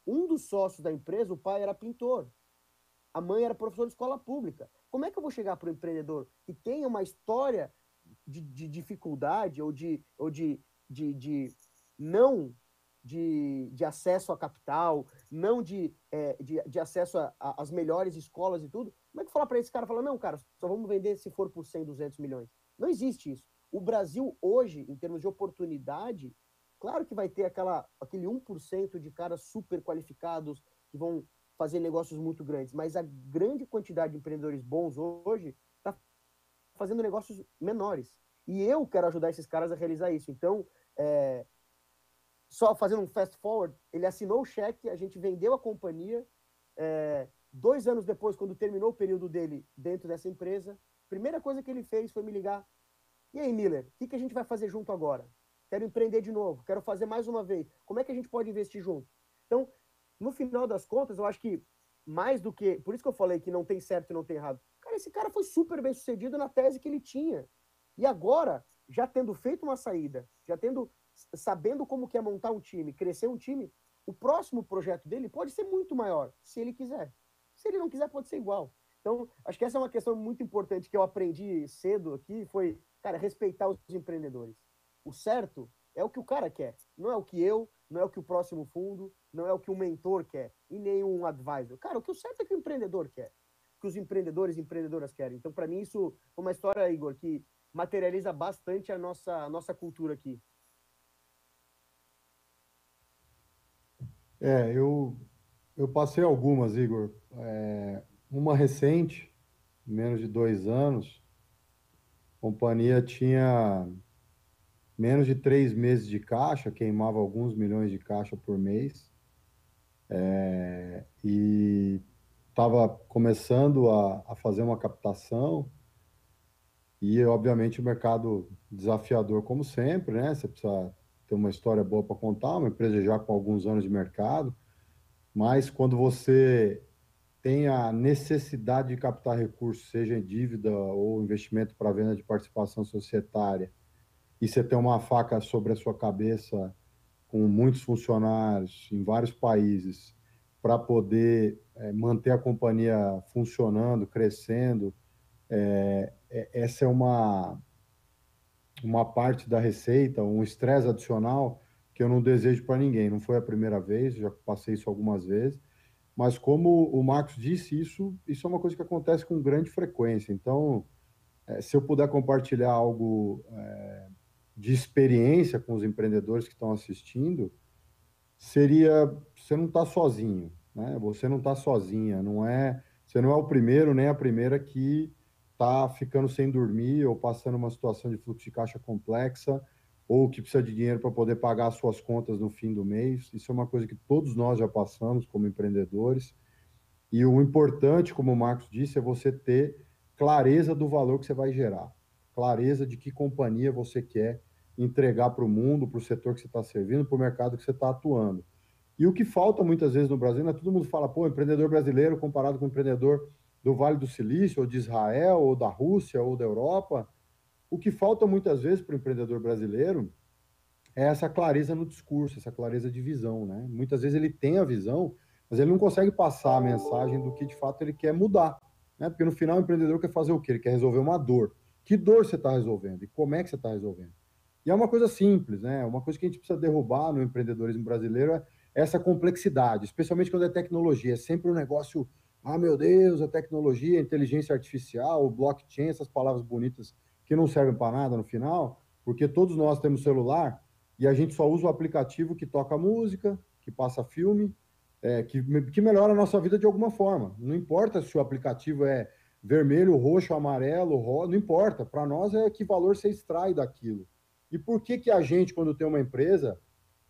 Um dos sócios da empresa, o pai era pintor. A mãe era professora de escola pública. Como é que eu vou chegar para o empreendedor que tenha uma história de dificuldade ou de não de acesso a capital, não de acesso às melhores escolas e tudo? Como é que falar para esse cara? Fala, não, cara, só vamos vender se for por 100, 200 milhões. Não existe isso. O Brasil hoje, em termos de oportunidade, claro que vai ter aquele 1% de caras super qualificados que vão fazer negócios muito grandes, mas a grande quantidade de empreendedores bons hoje está fazendo negócios menores. E eu quero ajudar esses caras a realizar isso. Então, só fazendo um fast forward, ele assinou o cheque, a gente vendeu a companhia. 2 anos depois, quando terminou o período dele dentro dessa empresa, a primeira coisa que ele fez foi me ligar. E aí, Miller, o que a gente vai fazer junto agora? Quero empreender de novo, quero fazer mais uma vez. Como é que a gente pode investir junto? Então, no final das contas, eu acho que mais do que... Por isso que eu falei que não tem certo e não tem errado. Cara, esse cara foi super bem sucedido na tese que ele tinha. E agora, já tendo feito uma saída, sabendo como que é montar um time, crescer um time, o próximo projeto dele pode ser muito maior, se ele quiser. Se ele não quiser, pode ser igual. Então, acho que essa é uma questão muito importante que eu aprendi cedo aqui, foi, cara, respeitar os empreendedores. O certo é o que o cara quer, não é o que não é o que o próximo fundo, não é o que o mentor quer, e nem um advisor. Cara, o que o certo é que o empreendedor quer, que os empreendedores e empreendedoras querem. Então, para mim, isso é uma história, Igor, que materializa bastante a nossa cultura aqui. Eu passei algumas, Igor. Uma recente, menos de 2 anos, a companhia tinha menos de 3 meses de caixa, queimava alguns milhões de caixa por mês, e estava começando a fazer uma captação, e obviamente o mercado desafiador como sempre, né? Você precisa ter uma história boa para contar, uma empresa já com alguns anos de mercado, mas quando você tem a necessidade de captar recursos, seja em dívida ou investimento para venda de participação societária, e você tem uma faca sobre a sua cabeça com muitos funcionários em vários países para poder manter a companhia funcionando, crescendo, essa é uma parte da receita, um estresse adicional que eu não desejo para ninguém. Não foi a primeira vez, já passei isso algumas vezes, mas como o Marcos disse, isso é uma coisa que acontece com grande frequência. Então, se eu puder compartilhar algo de experiência com os empreendedores que estão assistindo, seria: você não está sozinho, né? Você não está sozinha, você não é o primeiro nem a primeira que está ficando sem dormir ou passando uma situação de fluxo de caixa complexa ou que precisa de dinheiro para poder pagar as suas contas no fim do mês. Isso é uma coisa que todos nós já passamos como empreendedores. E o importante, como o Marcos disse, é você ter clareza do valor que você vai gerar, clareza de que companhia você quer entregar para o mundo, para o setor que você está servindo, para o mercado que você está atuando. E o que falta muitas vezes no Brasil, né? Todo mundo fala, pô, empreendedor brasileiro comparado com o empreendedor do Vale do Silício, ou de Israel, ou da Rússia, ou da Europa. O que falta muitas vezes para o empreendedor brasileiro é essa clareza no discurso, essa clareza de visão, né? Muitas vezes ele tem a visão, mas ele não consegue passar a mensagem do que de fato ele quer mudar, né? Porque no final o empreendedor quer fazer o quê? Ele quer resolver uma dor. Que dor você está resolvendo? E como é que você está resolvendo? E é uma coisa simples, né? Uma coisa que a gente precisa derrubar no empreendedorismo brasileiro é essa complexidade, especialmente quando é tecnologia. É sempre um negócio, meu Deus, a tecnologia, a inteligência artificial, o blockchain, essas palavras bonitas que não servem para nada no final, porque todos nós temos celular e a gente só usa o aplicativo que toca música, que passa filme, que melhora a nossa vida de alguma forma. Não importa se o aplicativo é vermelho, roxo, amarelo, rosa, não importa. Para nós é que valor você extrai daquilo. E por que a gente, quando tem uma empresa,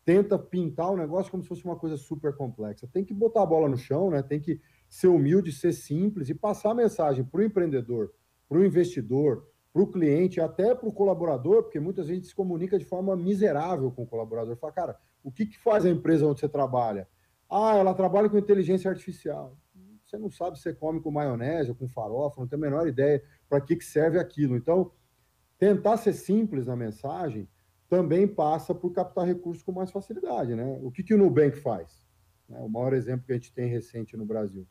tenta pintar o negócio como se fosse uma coisa super complexa. Tem que botar a bola no chão, né? Tem que ser humilde, ser simples e passar a mensagem para o empreendedor, para o investidor, para o cliente, até para o colaborador, porque muitas vezes a gente se comunica de forma miserável com o colaborador. Fala, cara, o que faz a empresa onde você trabalha? Ah, ela trabalha com inteligência artificial. Você não sabe se você come com maionese ou com farofa, não tem a menor ideia para que serve aquilo. Então, tentar ser simples na mensagem também passa por captar recursos com mais facilidade, né? O que o Nubank faz? O maior exemplo que a gente tem recente no Brasil.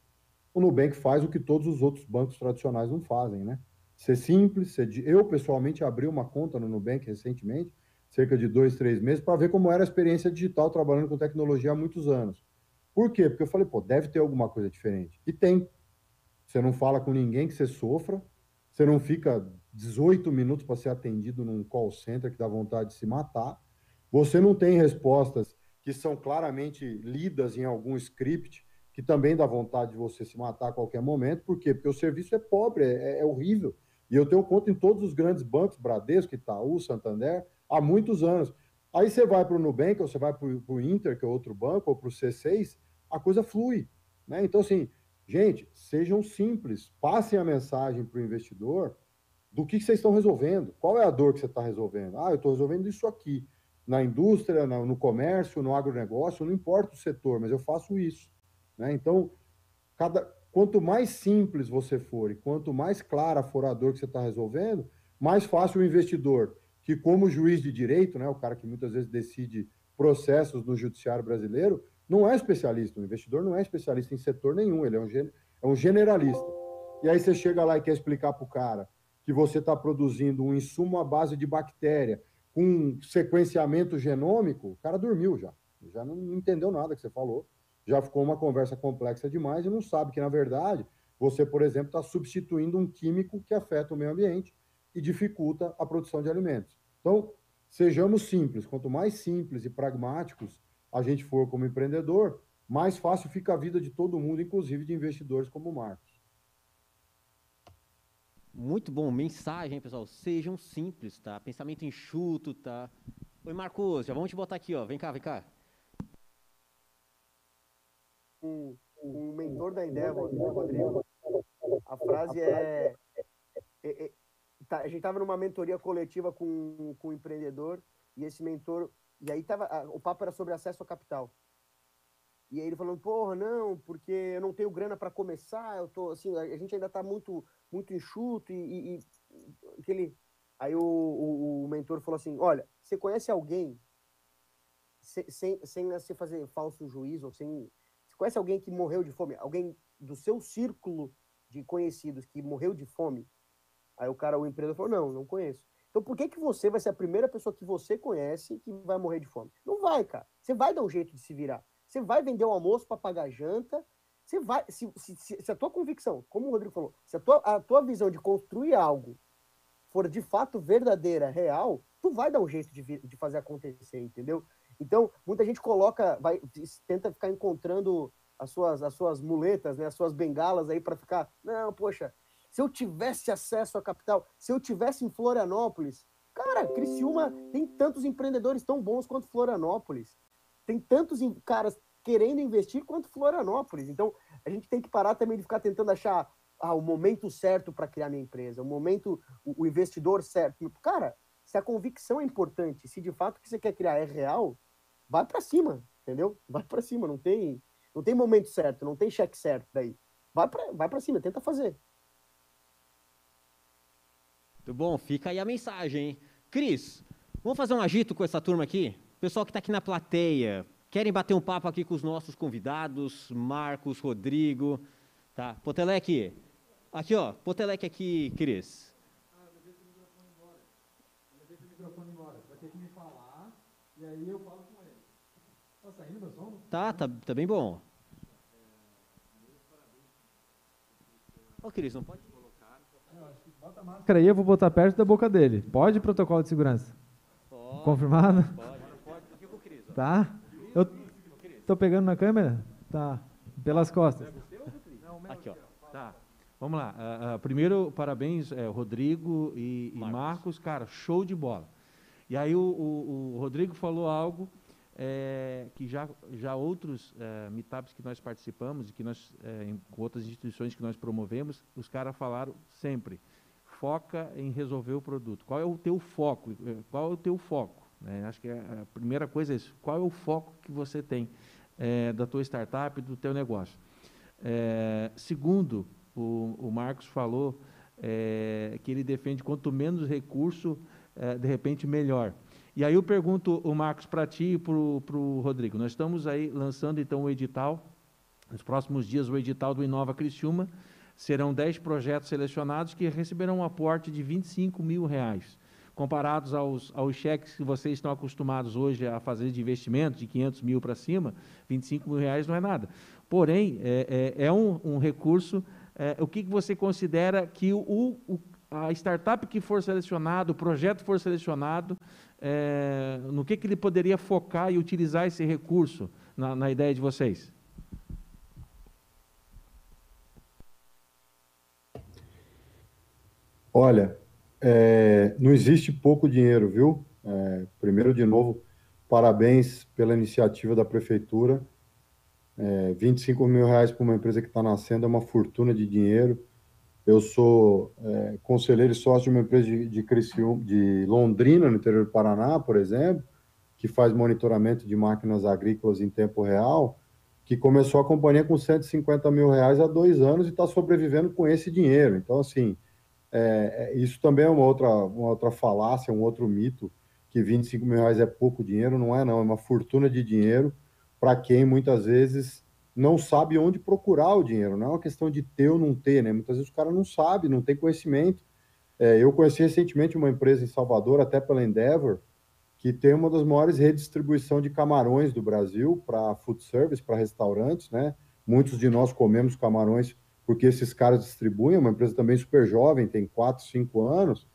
O Nubank faz o que todos os outros bancos tradicionais não fazem, né? Ser simples. Eu, pessoalmente, abri uma conta no Nubank recentemente, cerca de 2, 3 meses, para ver como era a experiência digital trabalhando com tecnologia há muitos anos. Por quê? Porque eu falei, pô, deve ter alguma coisa diferente. E tem. Você não fala com ninguém que você sofra, você não fica 18 minutos para ser atendido num call center que dá vontade de se matar, você não tem respostas que são claramente lidas em algum script, que também dá vontade de você se matar a qualquer momento. Por quê? Porque o serviço é pobre, é horrível. E eu tenho conta em todos os grandes bancos, Bradesco, Itaú, Santander, há muitos anos. Aí você vai para o Nubank, ou você vai para o Inter, que é outro banco, ou para o C6, a coisa flui, né? Então, assim, gente, sejam simples, passem a mensagem para o investidor do que vocês estão resolvendo. Qual é a dor que você está resolvendo? Ah, eu estou resolvendo isso aqui, na indústria, no comércio, no agronegócio, não importa o setor, mas eu faço isso, né? Então, quanto mais simples você for e quanto mais clara for a dor que você está resolvendo, mais fácil o investidor, que como juiz de direito, né, o cara que muitas vezes decide processos no judiciário brasileiro, não é especialista. O investidor não é especialista em setor nenhum, ele é um generalista. E aí você chega lá e quer explicar para o cara que você está produzindo um insumo à base de bactéria com sequenciamento genômico, o cara dormiu já não entendeu nada que você falou, já ficou uma conversa complexa demais e não sabe que, na verdade, você, por exemplo, está substituindo um químico que afeta o meio ambiente e dificulta a produção de alimentos. Então, sejamos simples. Quanto mais simples e pragmáticos a gente for como empreendedor, mais fácil fica a vida de todo mundo, inclusive de investidores como o Marcos. Muito bom, mensagem, pessoal. Sejam simples, tá? Pensamento enxuto, tá? Oi, Marcos, já vamos te botar aqui, ó. Vem cá, vem cá. Um mentor da Endeavor, Rodrigo, a frase a gente estava numa mentoria coletiva com um empreendedor, e esse mentor, e aí o papo era sobre acesso a capital. E aí ele falando, porra, não, porque eu não tenho grana para começar, eu tô assim, a gente ainda está muito enxuto e aquele. Aí o mentor falou assim, olha, você conhece alguém sem se fazer falso juízo, ou você conhece alguém que morreu de fome? Alguém do seu círculo de conhecidos que morreu de fome? Aí o empreendedor falou, não conheço. Então por que você vai ser a primeira pessoa que você conhece que vai morrer de fome? Não vai, cara. Você vai dar um jeito de se virar. Você vai vender o almoço para pagar a janta. Você vai, se a tua convicção, como o Rodrigo falou, se a tua visão de construir algo for de fato verdadeira, real, tu vai dar um jeito de fazer acontecer, entendeu? Então, muita gente tenta ficar encontrando as suas muletas, né, as suas bengalas aí para ficar, não, poxa, se eu tivesse acesso a capital, se eu tivesse em Florianópolis, cara, Criciúma tem tantos empreendedores tão bons quanto Florianópolis. Tem tantos caras querendo investir quanto Florianópolis. Então, a gente tem que parar também de ficar tentando achar o momento certo para criar minha empresa, o investidor certo. Cara, se a convicção é importante, se de fato o que você quer criar é real, vai para cima, entendeu? Vai para cima, não tem momento certo, não tem cheque certo daí. Vai para cima, tenta fazer. Muito bom, fica aí a mensagem, hein? Cris, vamos fazer um agito com essa turma aqui? Pessoal que está aqui na plateia, querem bater um papo aqui com os nossos convidados, Marcos, Rodrigo, tá? Potelec, aqui ó, Potelec aqui, Cris. Eu levei o microfone embora, vai ter que me falar, e aí eu falo com ele. Tá saindo meu som? Tá bem bom. Ô, Cris, não pode colocar? Bota a máscara aí, eu vou botar perto da boca dele. Pode, protocolo de segurança? Pode. Confirmado? Pode. Aqui com o Cris, ó. Tá. Eu tô pegando na câmera? Tá. Pelas costas. Aqui, ó. Tá. Vamos lá. Primeiro, parabéns, Rodrigo e Marcos. Cara, show de bola. E aí o Rodrigo falou algo que já outros meetups que nós participamos e que nós, com outras instituições que nós promovemos, os caras falaram sempre, foca em resolver o produto. Qual é o teu foco? Qual é o teu foco? Acho que a primeira coisa é isso. Qual é o foco que você tem da tua startup, do teu negócio? Segundo, o Marcos falou que ele defende quanto menos recurso, de repente, melhor. E aí eu pergunto, o Marcos, para ti e para o Rodrigo. Nós estamos aí lançando, então, o edital. Nos próximos dias, o edital do Inova Criciúma. Serão 10 projetos selecionados que receberão um aporte de R$25 mil. Comparados aos cheques que vocês estão acostumados hoje a fazer de investimento, de 500 mil para cima, R$25 mil não é nada. Porém, é um recurso. O que você considera que a startup que for selecionado, o projeto for selecionado, no que ele poderia focar e utilizar esse recurso na ideia de vocês? Olha, não existe pouco dinheiro, viu? Primeiro, de novo, parabéns pela iniciativa da Prefeitura. R$25 mil para uma empresa que está nascendo é uma fortuna de dinheiro. Eu sou conselheiro e sócio de uma empresa de Londrina, no interior do Paraná, por exemplo, que faz monitoramento de máquinas agrícolas em tempo real, que começou a companhia com R$150 mil há 2 anos e está sobrevivendo com esse dinheiro. Então, assim, isso também é uma outra falácia, um outro mito, que R$25 mil é pouco dinheiro. Não, é uma fortuna de dinheiro para quem, muitas vezes, não sabe onde procurar o dinheiro. Não é uma questão de ter ou não ter, né? Muitas vezes o cara não sabe, não tem conhecimento. Eu conheci recentemente uma empresa em Salvador, até pela Endeavor, que tem uma das maiores redes de distribuição de camarões do Brasil para food service, para restaurantes, né? Muitos de nós comemos camarões porque esses caras distribuem, uma empresa também super jovem, tem 4, 5 anos,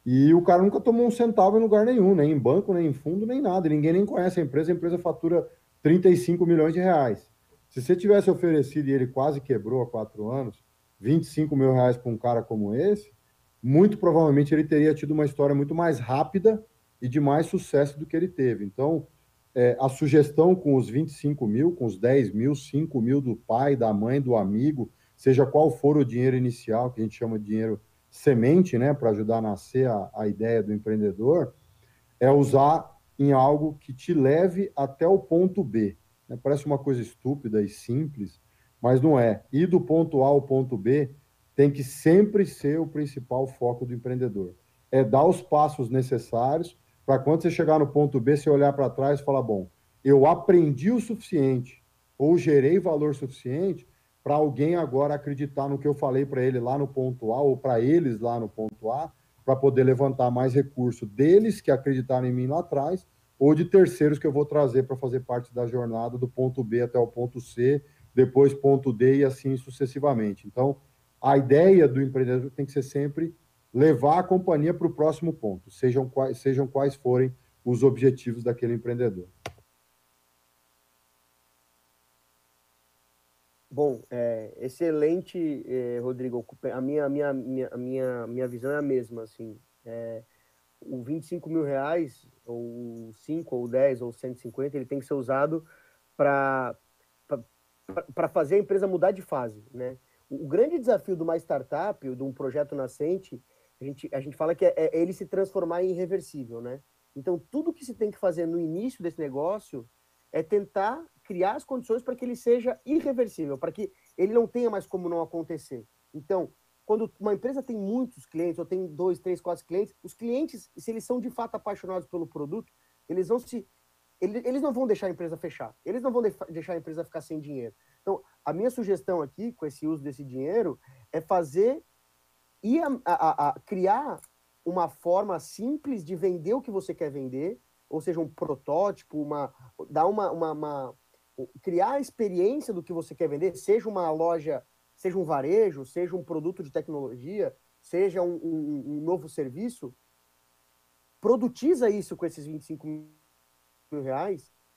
e o cara nunca tomou um centavo em lugar nenhum, nem em banco, nem em fundo, nem nada. Ninguém nem conhece a empresa fatura R$35 milhões. Se você tivesse oferecido, e ele quase quebrou há 4 anos, R$25 mil para um cara como esse, muito provavelmente ele teria tido uma história muito mais rápida e de mais sucesso do que ele teve. Então, a sugestão com os 25 mil, com os 10 mil, 5 mil do pai, da mãe, do amigo, seja qual for o dinheiro inicial, que a gente chama de dinheiro semente, né, para ajudar a nascer a ideia do empreendedor, é usar em algo que te leve até o ponto B. Parece uma coisa estúpida e simples, mas não é. Ir do ponto A ao ponto B tem que sempre ser o principal foco do empreendedor. É dar os passos necessários para quando você chegar no ponto B, você olhar para trás e falar, bom, eu aprendi o suficiente ou gerei valor suficiente para alguém agora acreditar no que eu falei para ele lá no ponto A ou para eles lá no ponto A, para poder levantar mais recurso deles que acreditaram em mim lá atrás ou de terceiros que eu vou trazer para fazer parte da jornada do ponto B até o ponto C, depois ponto D e assim sucessivamente. Então, a ideia do empreendedor tem que ser sempre levar a companhia para o próximo ponto, sejam quais forem os objetivos daquele empreendedor. Bom, excelente, Rodrigo. A minha visão é a mesma, assim. O R$25 mil, ou 5, ou 10, ou 150, ele tem que ser usado para fazer a empresa mudar de fase, né? O grande desafio de uma startup, de um projeto nascente, a gente fala que é ele se transformar em irreversível, né? Então, tudo que se tem que fazer no início desse negócio é tentar criar as condições para que ele seja irreversível, para que ele não tenha mais como não acontecer. Então, quando uma empresa tem muitos clientes, ou tem 2, 3, 4 clientes, os clientes, se eles são de fato apaixonados pelo produto, eles não vão deixar a empresa fechar, eles não vão deixar a empresa ficar sem dinheiro. Então, a minha sugestão aqui, com esse uso desse dinheiro, é fazer e criar uma forma simples de vender o que você quer vender, ou seja, um protótipo, criar a experiência do que você quer vender, seja uma loja, seja um varejo, seja um produto de tecnologia, seja um novo serviço, produtiza isso com esses R$25 mil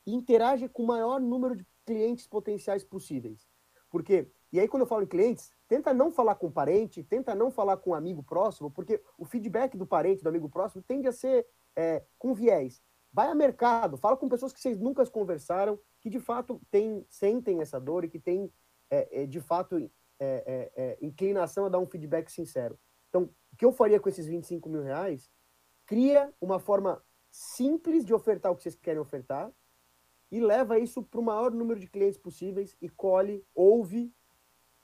e interage com o maior número de clientes potenciais possíveis. Porque, e aí quando eu falo em clientes, tenta não falar com parente, tenta não falar com amigo próximo, porque o feedback do parente, do amigo próximo, tende a ser com viés. vai a mercado, fala com pessoas que vocês nunca conversaram, que de fato sentem essa dor e que têm, de fato, inclinação a dar um feedback sincero. Então, o que eu faria com esses 25 mil reais? Cria uma forma simples de ofertar o que vocês querem ofertar e leva isso para o maior número de clientes possíveis e ouve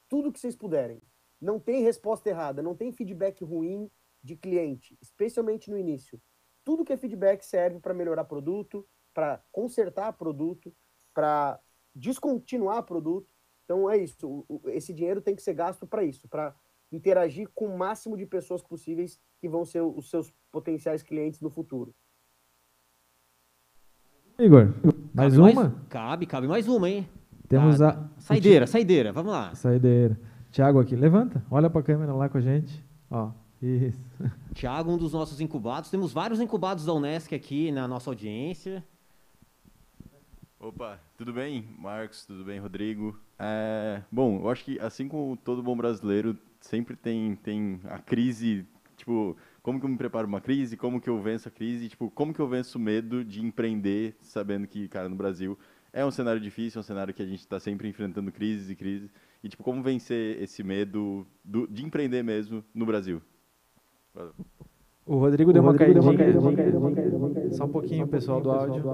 tudo que vocês puderem. Não tem resposta errada, não tem feedback ruim de cliente, especialmente no início. Tudo que é feedback serve para melhorar produto, para consertar produto, para descontinuar produto. Então é isso, esse dinheiro tem que ser gasto para isso, para interagir com o máximo de pessoas possíveis que vão ser os seus potenciais clientes no futuro. Igor, mais uma? Cabe mais uma, hein? Temos Saideira, vamos lá. Saideira. Tiago aqui, levanta, olha para a câmera lá com a gente. Ó, isso. Tiago, um dos nossos incubados. Temos vários incubados da Unesc aqui na nossa audiência. Opa, tudo bem, Marcos? Tudo bem, Rodrigo? Bom, eu acho que assim como todo bom brasileiro, sempre tem a crise, tipo, como que eu me preparo para uma crise, como que eu venço a crise, tipo, como que eu venço o medo de empreender, sabendo que, cara, no Brasil é um cenário difícil, é um cenário que a gente está sempre enfrentando crises e crises, e, tipo, como vencer esse medo de empreender mesmo no Brasil? O Rodrigo deu uma caidinha. Só um pouquinho, pessoal do áudio.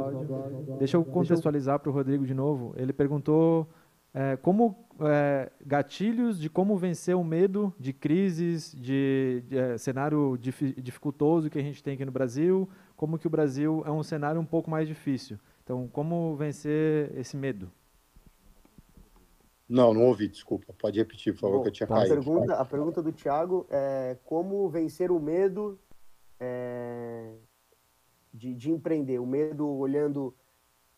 Deixa eu contextualizar para o Rodrigo de novo. Ele perguntou gatilhos de como vencer o medo de crises, de cenário dificultoso que a gente tem aqui no Brasil, como que o Brasil é um cenário um pouco mais difícil. Então, como vencer esse medo? Não ouvi, desculpa. Pode repetir, por favor, que eu tinha caído. A pergunta do Thiago é como vencer o medo de empreender. O medo olhando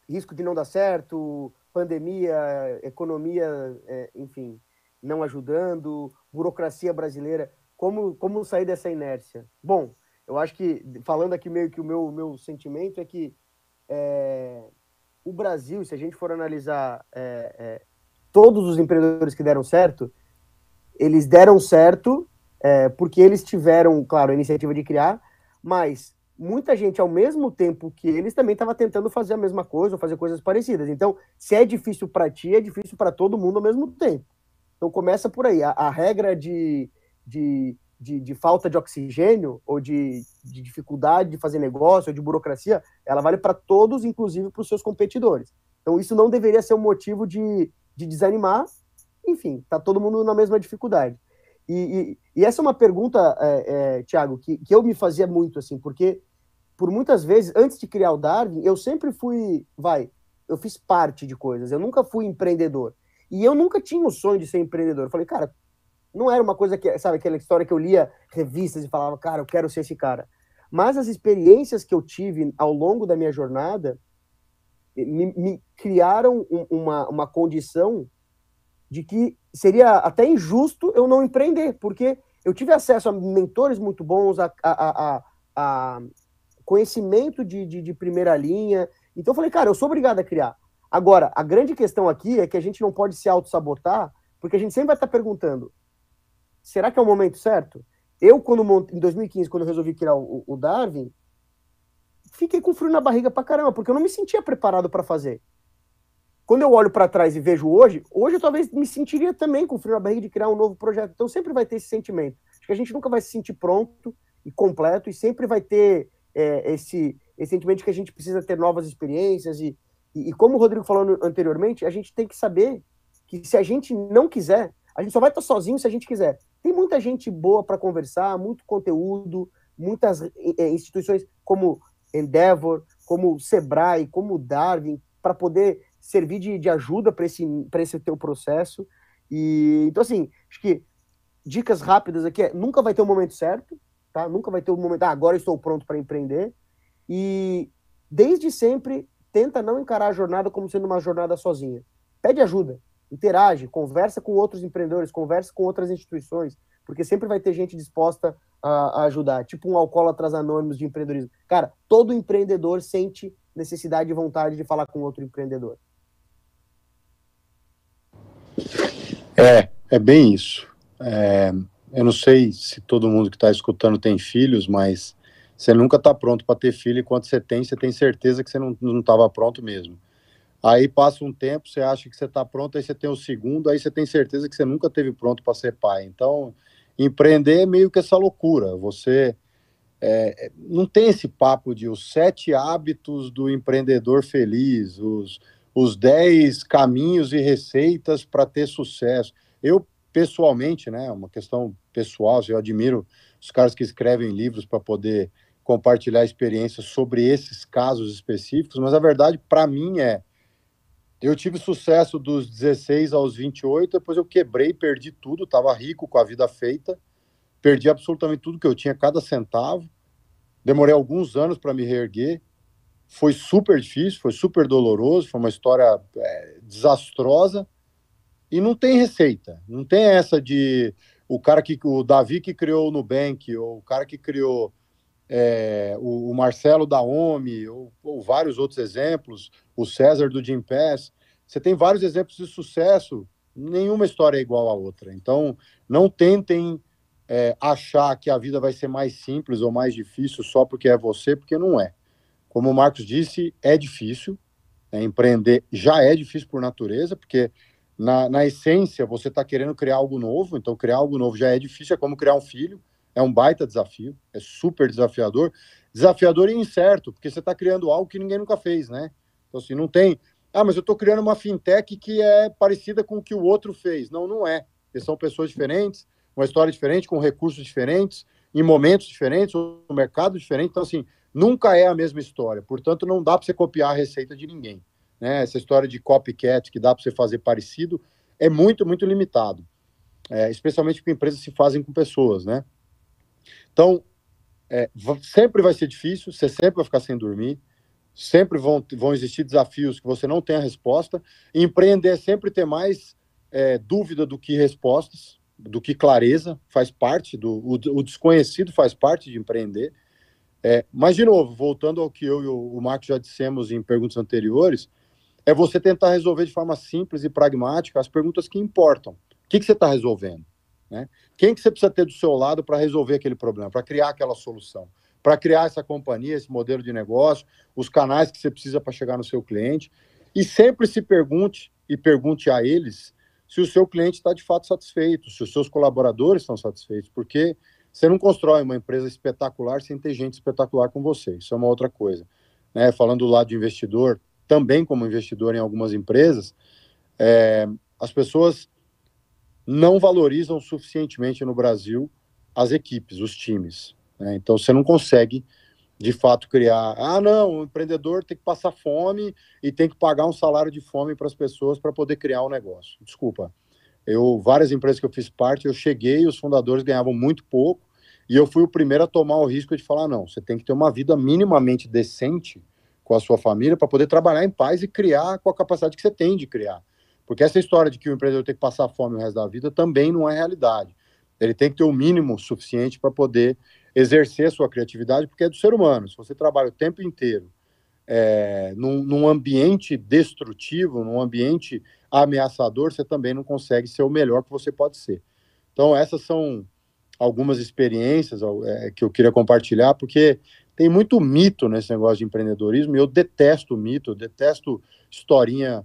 risco de não dar certo, pandemia, economia, enfim, não ajudando, burocracia brasileira. Como sair dessa inércia? Bom, eu acho que, falando aqui meio que o meu sentimento é que o Brasil, se a gente for analisar todos os empreendedores que deram certo, eles deram certo porque eles tiveram, claro, a iniciativa de criar, mas muita gente, ao mesmo tempo que eles, também estava tentando fazer a mesma coisa, ou fazer coisas parecidas. Então, se é difícil para ti, é difícil para todo mundo ao mesmo tempo. Então, começa por aí. A regra de falta de oxigênio, ou de dificuldade de fazer negócio, ou de burocracia, ela vale para todos, inclusive para os seus competidores. Então, isso não deveria ser um motivo de desanimar. Enfim, está todo mundo na mesma dificuldade. E essa é uma pergunta, Thiago, que eu me fazia muito, assim, porque por muitas vezes, antes de criar o Darwin, eu sempre eu fiz parte de coisas, eu nunca fui empreendedor. E eu nunca tinha o sonho de ser empreendedor. Eu falei, cara, não era uma coisa que, sabe, aquela história que eu lia revistas e falava, cara, eu quero ser esse cara. Mas as experiências que eu tive ao longo da minha jornada me criaram uma condição de que seria até injusto eu não empreender, porque eu tive acesso a mentores muito bons, a conhecimento de primeira linha. Então eu falei, cara, eu sou obrigado a criar. Agora, a grande questão aqui é que a gente não pode se auto-sabotar, porque a gente sempre vai estar perguntando, será que é o momento certo? Eu, em 2015, quando eu resolvi criar o Darwin, fiquei com frio na barriga pra caramba, porque eu não me sentia preparado para fazer. Quando eu olho para trás e vejo hoje eu talvez me sentiria também com frio na barriga de criar um novo projeto. Então sempre vai ter esse sentimento. Acho que a gente nunca vai se sentir pronto e completo, e sempre vai ter esse sentimento de que a gente precisa ter novas experiências. E como o Rodrigo falou anteriormente, a gente tem que saber que se a gente não quiser, a gente só vai estar sozinho se a gente quiser. Tem muita gente boa para conversar, muito conteúdo, muitas instituições como Endeavor, como o Sebrae, como o Darwin, para poder servir de ajuda para esse teu processo. E então, assim, acho que dicas rápidas aqui nunca vai ter o momento certo, tá? Nunca vai ter o momento, agora eu estou pronto para empreender. E desde sempre, tenta não encarar a jornada como sendo uma jornada sozinha. Pede ajuda, interage, conversa com outros empreendedores, conversa com outras instituições, porque sempre vai ter gente disposta a ajudar, tipo um Alcoólatras Anônimos de empreendedorismo. Cara, todo empreendedor sente necessidade e vontade de falar com outro empreendedor. É bem isso. Eu não sei se todo mundo que está escutando tem filhos, mas você nunca está pronto para ter filho, e quando você tem certeza que você não estava pronto mesmo. Aí passa um tempo, você acha que você está pronto, aí você tem o segundo, aí você tem certeza que você nunca teve pronto para ser pai. Então, empreender é meio que essa loucura. Você não tem esse papo de os 7 hábitos do empreendedor feliz, os 10 caminhos e receitas para ter sucesso. Eu, pessoalmente, né, uma questão pessoal, eu admiro os caras que escrevem livros para poder compartilhar experiências sobre esses casos específicos, mas a verdade, para mim, eu tive sucesso dos 16 aos 28, depois eu quebrei, perdi tudo, estava rico com a vida feita, perdi absolutamente tudo que eu tinha, cada centavo, demorei alguns anos para me reerguer, foi super difícil, foi super doloroso, foi uma história desastrosa, e não tem receita, não tem essa de o Davi que criou o Nubank, ou o cara que criou o Marcelo da OMI, ou vários outros exemplos, o César do Gympass. Você tem vários exemplos de sucesso, nenhuma história é igual à outra. Então, não tentem achar que a vida vai ser mais simples ou mais difícil só porque é você, porque não é. Como o Marcos disse, é difícil, empreender já é difícil por natureza, porque na essência você está querendo criar algo novo, então criar algo novo já é difícil, é como criar um filho, é um baita desafio, é super desafiador e incerto, porque você está criando algo que ninguém nunca fez, né? Então, assim, não tem... mas eu estou criando uma fintech que é parecida com o que o outro fez. Não, não é. Porque são pessoas diferentes, uma história diferente, com recursos diferentes, em momentos diferentes, um mercado diferente. Então, assim, nunca é a mesma história. Portanto, não dá para você copiar a receita de ninguém, né? Essa história de copycat, que dá para você fazer parecido, é muito, muito limitado. Especialmente porque empresas se fazem com pessoas, né? Então, sempre vai ser difícil, você sempre vai ficar sem dormir, sempre vão existir desafios que você não tem a resposta. Empreender é sempre ter mais dúvida do que respostas, do que clareza, faz parte, o desconhecido faz parte de empreender. Mas, de novo, voltando ao que eu e o Marcos já dissemos em perguntas anteriores, é você tentar resolver de forma simples e pragmática as perguntas que importam. O que você está resolvendo? Né? Quem que você precisa ter do seu lado para resolver aquele problema, para criar aquela solução, para criar essa companhia, esse modelo de negócio, os canais que você precisa para chegar no seu cliente, e sempre se pergunte a eles se o seu cliente está de fato satisfeito, se os seus colaboradores estão satisfeitos, porque você não constrói uma empresa espetacular sem ter gente espetacular com você, isso é uma outra coisa. Né? Falando do lado de investidor, também como investidor em algumas empresas, as pessoas não valorizam suficientemente no Brasil as equipes, os times. Né? Então, você não consegue, de fato, criar... não, o empreendedor tem que passar fome e tem que pagar um salário de fome para as pessoas para poder criar um negócio. Desculpa. Várias empresas que eu fiz parte, eu cheguei, os fundadores ganhavam muito pouco, e eu fui o primeiro a tomar o risco de falar, não, você tem que ter uma vida minimamente decente com a sua família para poder trabalhar em paz e criar com a capacidade que você tem de criar. Porque essa história de que o empreendedor tem que passar fome o resto da vida também não é realidade. Ele tem que ter o mínimo suficiente para poder exercer a sua criatividade, porque é do ser humano. Se você trabalha o tempo inteiro num ambiente destrutivo, num ambiente ameaçador, você também não consegue ser o melhor que você pode ser. Então, essas são algumas experiências que eu queria compartilhar, porque tem muito mito nesse negócio de empreendedorismo, e eu detesto mito, eu detesto historinha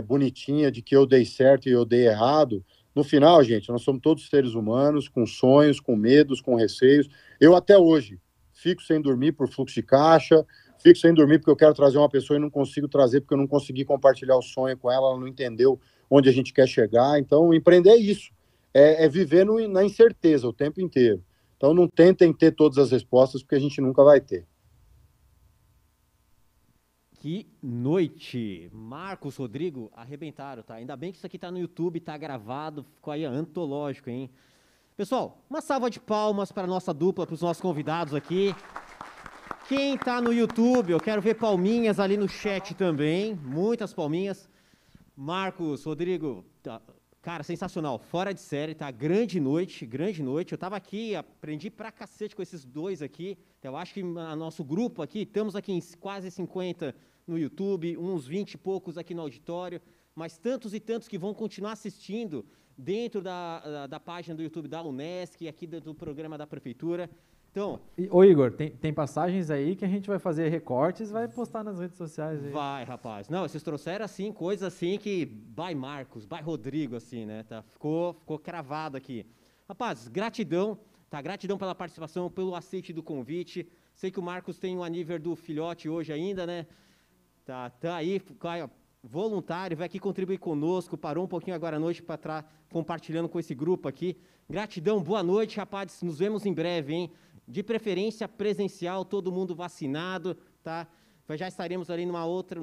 bonitinha de que eu dei certo e eu dei errado. No final, gente, nós somos todos seres humanos, com sonhos, com medos, com receios. Eu até hoje fico sem dormir por fluxo de caixa, fico sem dormir porque eu quero trazer uma pessoa e não consigo trazer porque eu não consegui compartilhar o sonho com ela, ela não entendeu onde a gente quer chegar. Então, empreender é isso, viver na incerteza o tempo inteiro. Então, não tentem ter todas as respostas, porque a gente nunca vai ter. Que noite! Marcos, Rodrigo, arrebentaram, tá? Ainda bem que isso aqui tá no YouTube, tá gravado, ficou aí antológico, hein? Pessoal, uma salva de palmas para a nossa dupla, para os nossos convidados aqui. Quem tá no YouTube, eu quero ver palminhas ali no chat também, muitas palminhas. Marcos, Rodrigo, tá, cara, sensacional, fora de série, tá? Grande noite, grande noite. Eu tava aqui, aprendi pra cacete com esses dois aqui. Eu acho que nosso grupo aqui, estamos aqui em quase 50 no YouTube, uns 20 e poucos aqui no auditório, mas tantos e tantos que vão continuar assistindo dentro da página do YouTube da Unesc, aqui do programa da Prefeitura. Então, Ô Igor, tem passagens aí que a gente vai fazer recortes, vai postar nas redes sociais aí. vai, rapaz. Não, vocês trouxeram, assim, coisa assim que... By Marcos, by Rodrigo, assim, né? Tá? Ficou cravado aqui. Rapaz, gratidão, tá? Gratidão pela participação, pelo aceite do convite. Sei que o Marcos tem um aniversário do filhote hoje ainda, né? Tá aí, voluntário, vai aqui contribuir conosco, parou um pouquinho agora à noite para estar compartilhando com esse grupo aqui. Gratidão, boa noite, rapazes, nos vemos em breve, hein? De preferência presencial, todo mundo vacinado, tá? Já estaremos ali num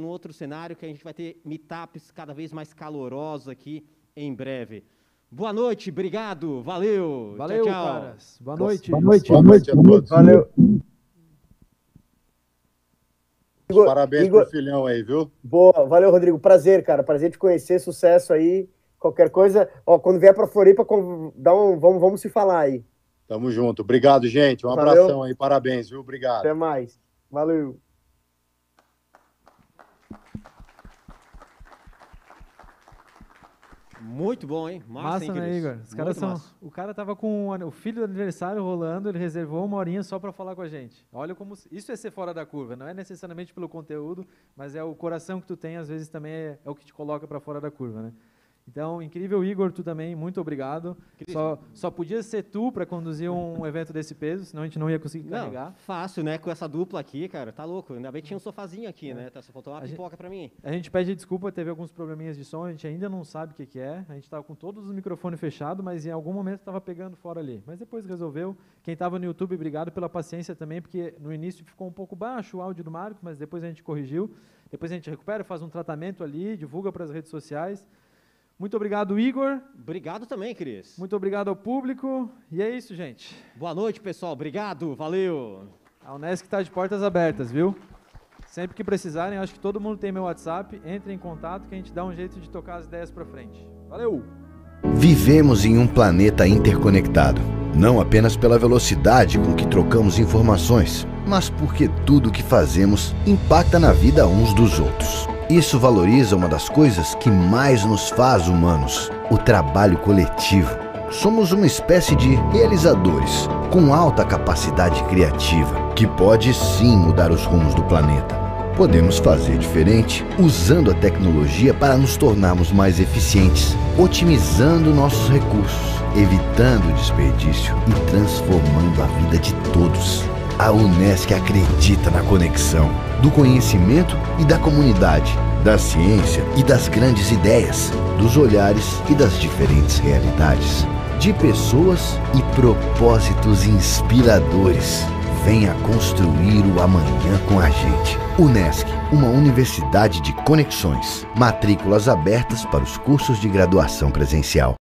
outro cenário, que a gente vai ter meetups cada vez mais calorosos aqui em breve. Boa noite, obrigado, valeu. Valeu, tchau, tchau. caras. Boa noite. Boa noite a todos. Valeu. Parabéns Igor, pro filhão aí, viu? boa, valeu, Rodrigo. Prazer, cara. Prazer te conhecer, sucesso aí. Qualquer coisa, ó, quando vier pra Floripa, vamos se falar aí. Tamo junto. Obrigado, gente. Um abração aí. Parabéns, viu? Obrigado. Até mais. Valeu. Muito bom, hein? Massa, né, queridos? Igor? Os caras Muito são... massa. O cara tava com o filho do aniversário rolando, ele reservou 1 horinha só para falar com a gente. Olha como... Isso é ser fora da curva, não é necessariamente pelo conteúdo, mas é o coração que tu tem, às vezes também é o que te coloca para fora da curva, né? Então, incrível, Igor, tu também, muito obrigado. Só podia ser tu para conduzir um evento desse peso, senão a gente não ia conseguir carregar. Fácil, né? Com essa dupla aqui, cara, tá louco. Ainda bem que tinha um sofazinho aqui, né? Só faltou uma pipoca para mim. A gente pede desculpa, teve alguns probleminhas de som, a gente ainda não sabe o que é. A gente estava com todos os microfones fechados, mas em algum momento estava pegando fora ali. Mas depois resolveu. Quem estava no YouTube, obrigado pela paciência também, porque no início ficou um pouco baixo o áudio do Marcos, mas depois a gente corrigiu. Depois a gente recupera, faz um tratamento ali, divulga para as redes sociais. Muito obrigado, Igor. Obrigado também, Cris. Muito obrigado ao público. E é isso, gente. Boa noite, pessoal. Obrigado. Valeu. A Unesc está de portas abertas, viu? Sempre que precisarem, acho que todo mundo tem meu WhatsApp. Entre em contato que a gente dá um jeito de tocar as ideias para frente. Valeu! Vivemos em um planeta interconectado, não apenas pela velocidade com que trocamos informações, mas porque tudo o que fazemos impacta na vida uns dos outros. Isso valoriza uma das coisas que mais nos faz humanos, o trabalho coletivo. Somos uma espécie de realizadores, com alta capacidade criativa, que pode sim mudar os rumos do planeta. Podemos fazer diferente usando a tecnologia para nos tornarmos mais eficientes, otimizando nossos recursos, evitando o desperdício e transformando a vida de todos. A Unesc acredita na conexão do conhecimento e da comunidade, da ciência e das grandes ideias, dos olhares e das diferentes realidades, de pessoas e propósitos inspiradores. Venha construir o amanhã com a gente. Unesc, uma universidade de conexões. Matrículas abertas para os cursos de graduação presencial.